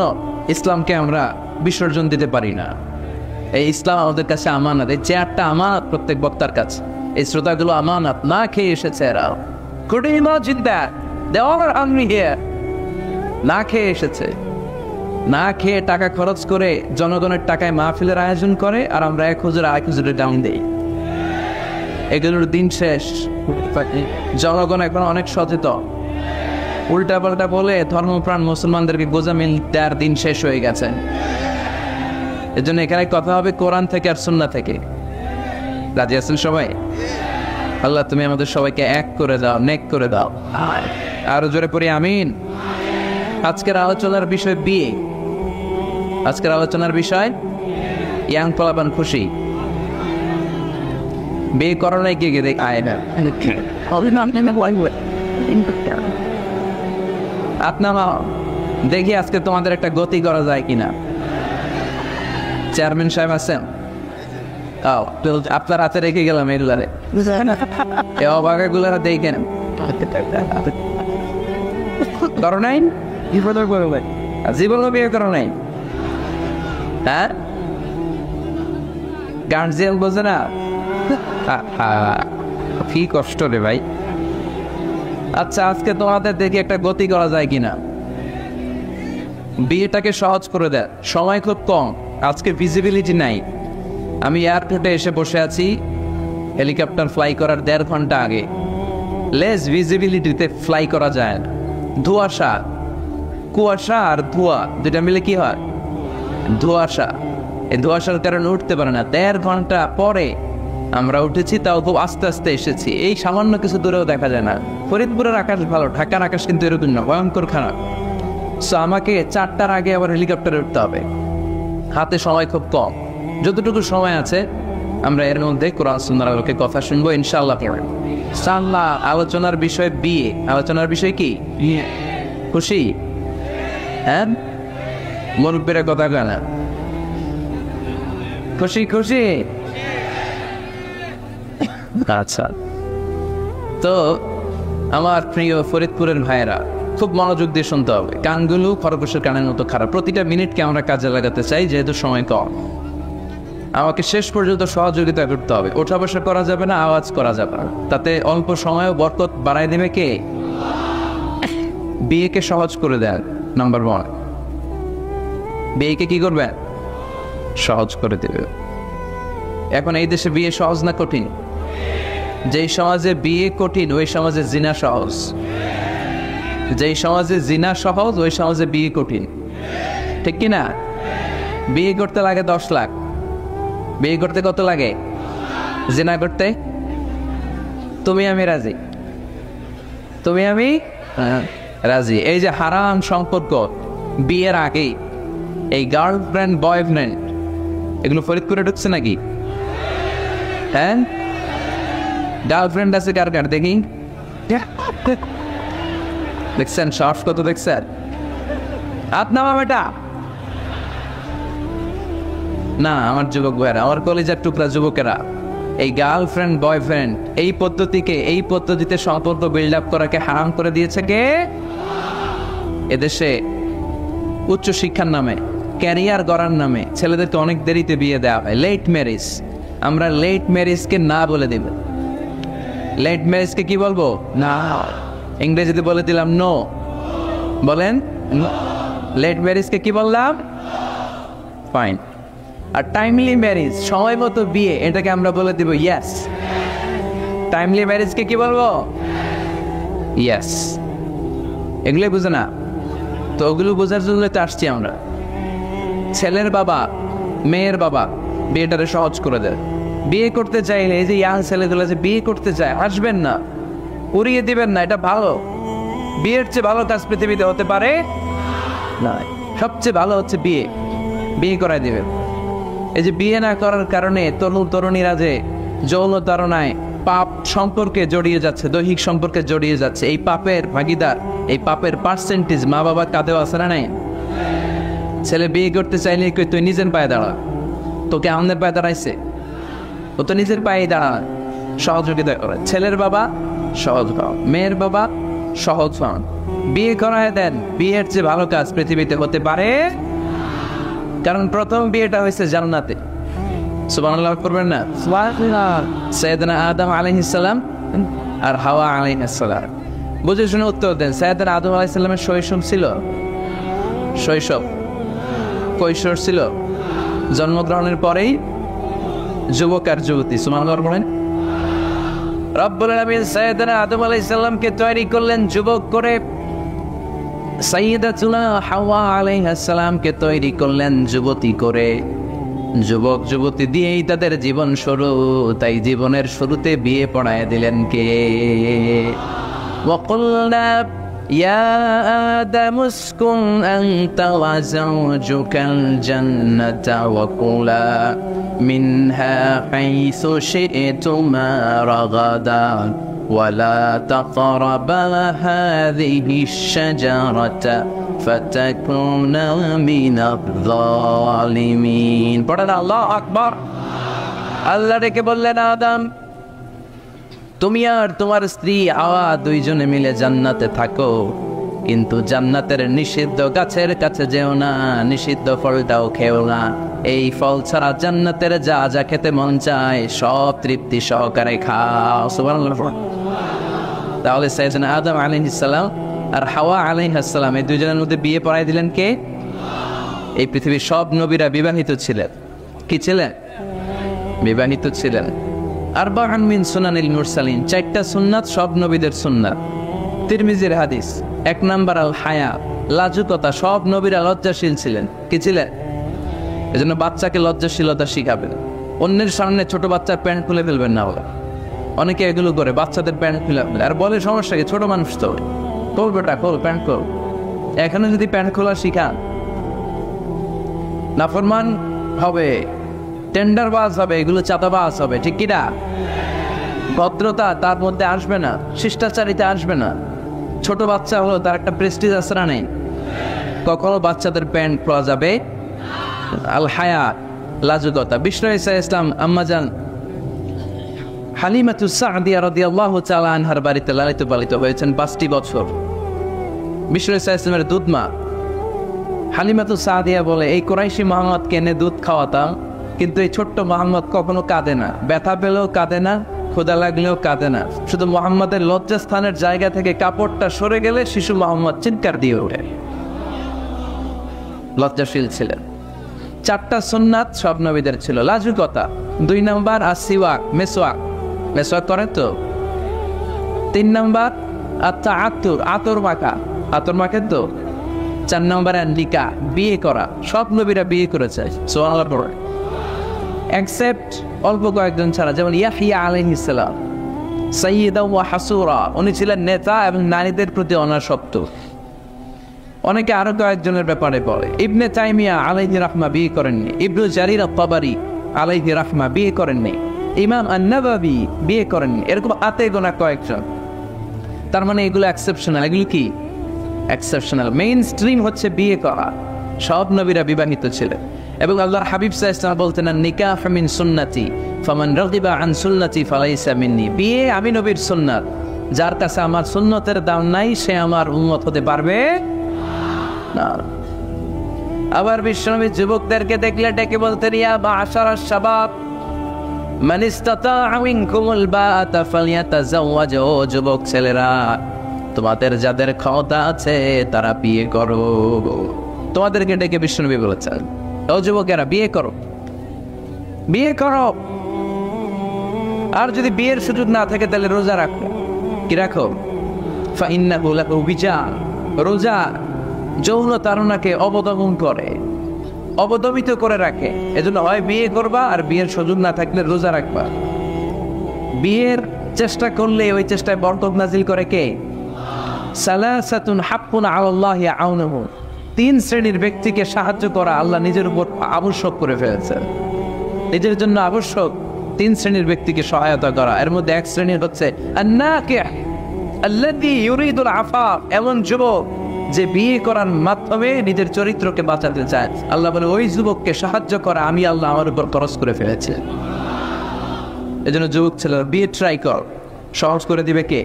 ইসলামকে আমরা বিসর্জন দিতে পারি না। এই ইসলাম আমাদের কাছে আমানত, এই চেয়ারটা আমানত প্রত্যেক বক্তার কাছে, এই শ্রোতাগুলো আমানত। না খেয়ে এসেছে এরা, could you imagine that? They all are hungry here. না খেয়ে এসেছে, না খেয়ে টাকা খরচ করে জনগণের টাকায় মাহফিলের আয়োজন করে, আর আমরা এক হুজুরের ডাউন দেই। এগুলোর দিন শেষ। জনগণ এখন অনেক সচেতন, উল্টা পাল্টা বলে ধর্মপ্রাণ মুসলমানদেরকে গোজামিল দেওয়ার দিন শেষ হয়ে গেছে। এজন্য এখানে কথা হবে কোরআন থেকে আর সুন্নাহ থেকে। রাজি আছেন সবাই? আল্লাহ তুমি আমাদের সবাইকে এক করে দাও, নেক করে দাও। আরো জোরে পড়ি আমিন। আজকের আলোচনার বিষয় বিয়ে। আজকের আলোচনার বিষয় ইয়াং পোলাপান খুশি। বিয়ে করো নাই কে দেখ আয় না আপনার দেখি আজকে তোমাদের একটা গতি করা যায় কিনা। চেয়ারম্যান সাহেব আছেন? আপনার হাতে রেখে গেলাম এগুলারে, অবাকাগুলারা দেখেন। করো নাই? জীবনও বিয়ে করো নাই? হ্যাঁ, গার্জিয়ান বোঝে না। কি কষ্ট রে ভাই। আচ্ছা, আজকে তোমাদের দেখি একটা গতি করা যায় কিনা। বিয়েটাকে সহজ করে দেয়, সময় খুব কম, আজকে ভিজিবিলিটি নাই। আমি এয়ারপোর্টে এসে বসে আছি, হেলিকপ্টার ফ্লাই করার 1.5 ঘন্টা আগে। লেস ভিজিবিলিটিতে ফ্লাই করা যায় না। ধোঁয়াশা, কুয়াশা আর ধোঁয়া দুটা মিলে কি হয়? ধোঁয়াশা। এই ধোঁয়াশার কারণে উঠতে পারে না। 1.5 ঘন্টা পরে আমরা উঠেছি, তাও খুব আস্তে আস্তে এসেছি। এই সামান্য কিছু দূরেও দেখা যায় না। ফরিদপুরের আকাশ ভালো, ঢাকার আকাশ কিন্তু এরকম না, ভয়ঙ্কর খারাপ। সো আমাকে 4টার আগে আবার হেলিকপ্টারে উঠতে হবে। হাতে সময় খুব কম। যতটুকু সময় আছে আমরা এর মধ্যে কোরআন সুন্নাহর আলোকে কথা শুনবো ইনশাআল্লাহ। ইনশাআল্লাহ। আলোচনার বিষয় বিয়ে। আলোচনার বিষয় কি? বিয়ে। খুশি? হ্যাঁ, মুরব্বীরা কথা কয় না। খুশি খুশি? আচ্ছা, তো আমার প্রিয় ফরিদপুরের ভাইয়েরা খুব মনোযোগ দিয়ে শুনতে হবে। কানগুলো খরগোশের কানের মতো খারাপ। প্রতিটা মিনিটকে আমরা কাজে লাগাতে চাই, যেহেতু সময় কম। আমাকে শেষ পর্যন্ত সহযোগিতা করতে হবে। ওঠা বসা করা যাবে না, আওয়াজ করা যাবে না। তাতে অল্প সময় বরকত বাড়াই দেবে কে? বিয়েকে সহজ করে দেন। নাম্বার 1, বিয়েকে কি করবেন? সহজ করে দেবে। এখন এই দেশে বিয়ে সহজ না কঠিন? যেই সমাজে বিয়ে কঠিন ওই সমাজে জিনা সহজ। যেই সমাজে জিনা সহজ ওই সমাজে বিয়ে কঠিন। ঠিক কি না? বিয়ে করতে লাগে 10 লাখ। বিয়ে করতে কত লাগে? জিনা করতে? তুমি আমি রাজি। তুমি আমি রাজি। এই যে হারাম সম্পর্ক বিয়ের আগেই, এই গার্লফ্রেন্ড বয়ফ্রেন্ড, এগুলো ফরিদপুরে ঢুকছে নাকি? হ্যাঁ, গার্লফ্রেন্ড আছে কার কার দেখি? দেখছেন সাহস কত? দেখছেন? হাত নামা বেটা। না, আমার যুবক ভাইয়েরা, আমার কলেজের টুকরা যুবকেরা, এই গার্লফ্রেন্ড বয়ফ্রেন্ড এই পদ্ধতিতে সম্পর্ক বিল্ড আপ করাকে হারাম করে দিয়েছে কে? এদেশে উচ্চ শিক্ষার নামে, ক্যারিয়ার গড়ার নামে ছেলেদেরকে অনেক দেরিতে বিয়ে দেওয়া হয়। Late marriage. আমরা লেট ম্যারেজকে না বলে দেব। লেট ম্যারেজকে কি বলবো? না। ইংরেজিতে বলে দিলাম নো। বলেন, লেট ম্যারেজকে কি বললাম? ফাইন। আর টাইমলি ম্যারেজ, সময় মতো বিয়ে, এটাকে আমরা বলে দেব ইয়েস। টাইমলি ম্যারেজকে কি বলবো? ইয়েস। এগুলোই বুঝে না তো, ওগুলো বোঝার জন্য তো আসছি আমরা। ছেলের বাবা মেয়ের বাবা বিয়েটারে সহজ করে দেয়। বিয়ে করতে চাইলে এই যে ইয়াং ছেলেগুলো যে বিয়ে করতে চায়, আসবেন না, উড়িয়ে দিবেন না। এটা ভালো। বিয়ের চেয়ে ভালো কাজ পৃথিবীতে হতে পারে না। সবচেয়ে ভালো হচ্ছে বিয়ে। বিয়ে করাই দিবেন। এই যে বিয়ে না করার কারণে তরুণ তরুণীরা যে যৌন তাড়নায় পাপ সম্পর্কে জড়িয়ে যাচ্ছে, দৈহিক সম্পর্কে জড়িয়ে যাচ্ছে, এই পাপের ভাগিদার, এই পাপের পার্সেন্টেজ মা বাবা কাঁধেও আছে না নাই? ছেলে বিয়ে করতে চাইলে কই তুই নিজের পায়ে দাঁড়া। তোকে আমাদের পায়ে দাঁড়াইছে? ও তো নিজের পায়ে দাঁড়ায়। সহযোগিতা করে। ছেলের বাবা সহজ হন, মেয়ের বাবা সহজ হন, বিয়ে করায় দেন। বিয়ের চেয়ে ভালো কাজ পৃথিবীতে হতে পারে, কারণ প্রথম বিয়েটা হয়েছে জান্নাতে। সুবহানাল্লাহ করবেন না? সাইয়েদনা আদম আলাইহিস সালাম আর হাওয়া আলাইহিস সালাম। বুঝে শুনে উত্তর দেন। সাইয়েদনা আদম আলাইহিস সালামের শৈশব ছিল? শৈশব কৈশোর ছিল। জন্মগ্রহণের পরেই যুবক আর যুবতী। সুবহানাল্লাহ বলেন। রব্বুল আলামিন সাইয়েদনা আদম আলাইহিস সালামকে তৈরি করলেন যুবক করে, সাইয়েদাতুনা হাওয়া আলাইহিস সালামকে তৈরি করলেন যুবতী করে। যুবক যুবতী দিয়েই তাদের জীবন শুরু, তাই জীবনের শুরুতে বিয়ে পড়ায় দিলেন কে? وقلنا يا آدم اسكن أنت وزوجك الجنة وكلا منها حيث شئتما رغدا ولا تقربا هذه الشجرة فتكونا من الظالمين. পড়েন আল্লাহু আকবার। আল্লাহ ডেকে বললেন, আদম তুমি আর তোমার স্ত্রী হাওয়া দুইজনে মিলে জান্নাতে থাকো, কিন্তু জান্নাতের নিষিদ্ধ গাছের কাছে যেও না, নিষিদ্ধ ফলটাও খেও না। এই ফল ছাড়া জান্নাতের যা যা খেতে মন চায় সব তৃপ্তি সহকারে খাও। সুবহানাল্লাহ। তাহলে সাইয়েদনা আদম আলাইহিস সালাম আর হাওয়া আলাইহিস সালাম এই দুইজনের মধ্যে বিয়ে পড়াই দিলেন কে? এই পৃথিবীর সব নবীরা বিবাহিত ছিলেন। কি ছিলেন? বিবাহিত ছিলেন। আরবাউন মিন সুনানিল মুরসালিন, 4টা সুন্নাত সব নবীদের সুন্নাত। তিরমিজির হাদিস। 1 নাম্বার আল হায়া, লাজুকতা। সব নবীরা লজ্জাশীল ছিলেন। কি ছিলেন? এজন্য বাচ্চাকে লজ্জাশীলতা শিখাবেন। অন্যের সামনে ছোট বাচ্চার প্যান্ট খুলে ফেলবেন না। ওরা অনেকে এগুলো করে, বাচ্চাদের প্যান্ট খুলে ফেলে আর বলে সমস্যা কি, ছোট মানুষ তো, খোল বেটা খোল, প্যান্ট খোল। এখানে যদি প্যান্ট খোলা শিখান, নাফরমান হবে, টেন্ডারবাজ হবে, এগুলো চাঁদাবাজ হবে। ঠিক কিনা? ভদ্রতা তার মধ্যে আসবে না, শিষ্টাচারিতা আসবে না। ছোট বাচ্চা হলো, তার একটা প্রেস্টিজ আছে না নেই? কখনো বাচ্চাদের প্যান্ট খোলা যাবে? আল হায়া, লাজুকতা। বিষ্ণু ঈসা ইসলাম আম্মাজান হালিমাতুস সাদিয়া রাদিয়াল্লাহু তাআলা আনহার বাড়িতে লালিত পালিত হয়েছেন 5টি বছর। বিষ্ণু ঈসা ইসলামের দুধমা হালিমাতুস সাদিয়া বলে, এই কুরাইশি মুহাম্মদকে এনে দুধ খাওয়াতাম, কিন্তু এই ছোট্ট মুহাম্মদ কখনো কাঁদে না, ব্যথা পেলেও কাঁদে না, ক্ষুধা লাগলেও কাঁদে না। শুধু মুহাম্মদের লজ্জাস্থানের জায়গা থেকে কাপড়টা সরে গেলে শিশু মুহাম্মদ চিৎকার দিয়ে ওঠে। লজ্জাশীল ছিলেন। 4টা সুন্নাত সব নবীদের ছিল। লাজুকতা। 2 নাম্বার আসিওয়াক, মেসওয়াক। মেসওয়াক করেন তো? 3 নাম্বার আত্তাআতুর, আতর মাখা। আতর মাখেন তো? 4 নাম্বার নিকা, বিয়ে করা। সব নবীরা বিয়ে করেছে। সুবহানাল্লাহ। এক্সেপ্ট অল্প কয়েকজন ছাড়া, যেমন ইয়াহইয়া আলাইহিস সালাম, সাইয়্যিদা ওয়া হাসুরা, উনি ছিলেন নেতা এবং নারীদের প্রতি অনাসক্ত। অনেকে আরো কয়েকজনের ব্যাপারে বলে। ইবনে তাইমিয়া আলাইহি রাহমা বিয়ে করেননি। ইবনু জারির আত-তাবারি আলাইহি রাহমা বিয়ে করেননি। ইমাম আন-নাওয়াবি বিয়ে করেননি। এরকম হাতে গোনা কয়েকজন। তার মানে এগুলো এক্সেপশনাল। এগুলো কি এক্সেপশনাল? মেইন স্ট্রিম হচ্ছে বিয়ে করা। সব নবীরা বিবাহিত ছিলেন। এবং আল্লাহর হাবিব সাল্লাল্লাহু আলাইহি ওয়াসাল্লাম বলতেন, নিকাহ মিন সুন্নতি ফামান রাগিবা আন সুন্নতি ফালাইসা মিন্নি। বিয়ে আমি নবীর সুন্নাত, যার কাছে আমার সুন্নতের দাম নাই সে আমার উম্মত হতে পারবে না। আবার বিশ্বনবী যুবকদেরকে দেখলে ডেকে বলতেন, ইয়া মা'শারাশ শাবাব মান ইসতাতাআ মিনকুমুল বাআতা ফালইয়াতাযাওয়াজ। ও যুবক ছেলেরা, তোমাদের যাদের ক্ষমতা আছে তারা বিয়ে করো। তোমাদেরকে ডেকে বিশ্বনবী বলেছেন, ও যুবকেরা বিয়ে করো, বিয়ে করো। আর যদি বিয়ের সুযোগ না থাকে তাহলে রোজা রাখো। কি রাখো? ফাইন্নাহু লাহু বিজান। রোজা যৌন তাড়নাকে অবদমন করে, অবদমিত করে রাখে। এজন্য হয় বিয়ে করবা, আর বিয়ের সুযোগ না থাকলে রোজা রাখবা। বিয়ের চেষ্টা করলে ওই চেষ্টায় বরকত নাজিল করে কে? সালাসাতুন হাক্কুন আলাল্লাহি আউনুহু। 3 শ্রেণীর ব্যক্তিকে সাহায্য করা আল্লাহ নিজের উপর আবশ্যক করে ফেলেছেন। নিজের জন্য আবশ্যক 3 শ্রেণীর ব্যক্তিকে সহায়তা করা। এর মধ্যে 1 শ্রেণী হচ্ছে আন-নাকিহ আল্লাযী ইউরিদুল আফাফ, এমন যুবক যে বিয়ে করার মাধ্যমে নিজের চরিত্রকে বাঁচাতে চায়। আল্লাহ বলে, ওই যুবককে সাহায্য করা আমি আল্লাহ আমার উপর খরচ করে ফেলেছি। এজন্য যুবক ছেলেরা বিয়ে ট্রাই কর, সহজ করে দিবে কে?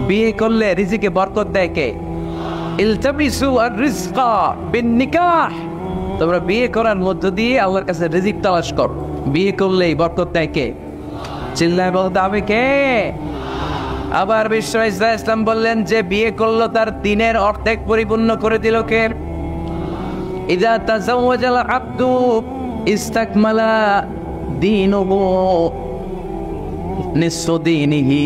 বিয়ে করলে রিজিকে বরকত দেয় কে? ইলতামিসু আর-রিজকা বিন-নিকাহ। তোমরা বিয়ে করার মধ্য দিয়ে আল্লাহর কাছে রিজিক তালাশ কর। বিয়ে করলেই বরকত দেয় কে? চিল্লায় বলতে হবে কে? আবার বিষ্ণু ঈসা ইসলাম বললেন, যে বিয়ে করলো তার দিনের অর্ধেক পরিপূর্ণ করে দিল কে? ইযা তাযাওয়াজাল আবদু ইস্তাকমালা দীনুহু নিসফু দীনিহি।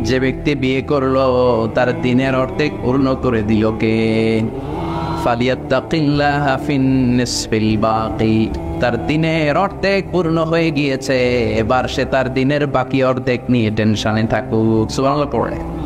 যে ব্যক্তি বিয়ে করলো তার দিনের অর্ধেক পূর্ণ করে দিল কে? ফালিয়াত্তাকিল্লাহা ফিন নিসফিল বাকি। তার দিনের অর্ধেক পূর্ণ হয়ে গিয়েছে, এবার সে তার দিনের বাকি অর্ধেক নিয়ে টেনশনে থাকুক। সুবহানাল্লাহ পড়ে।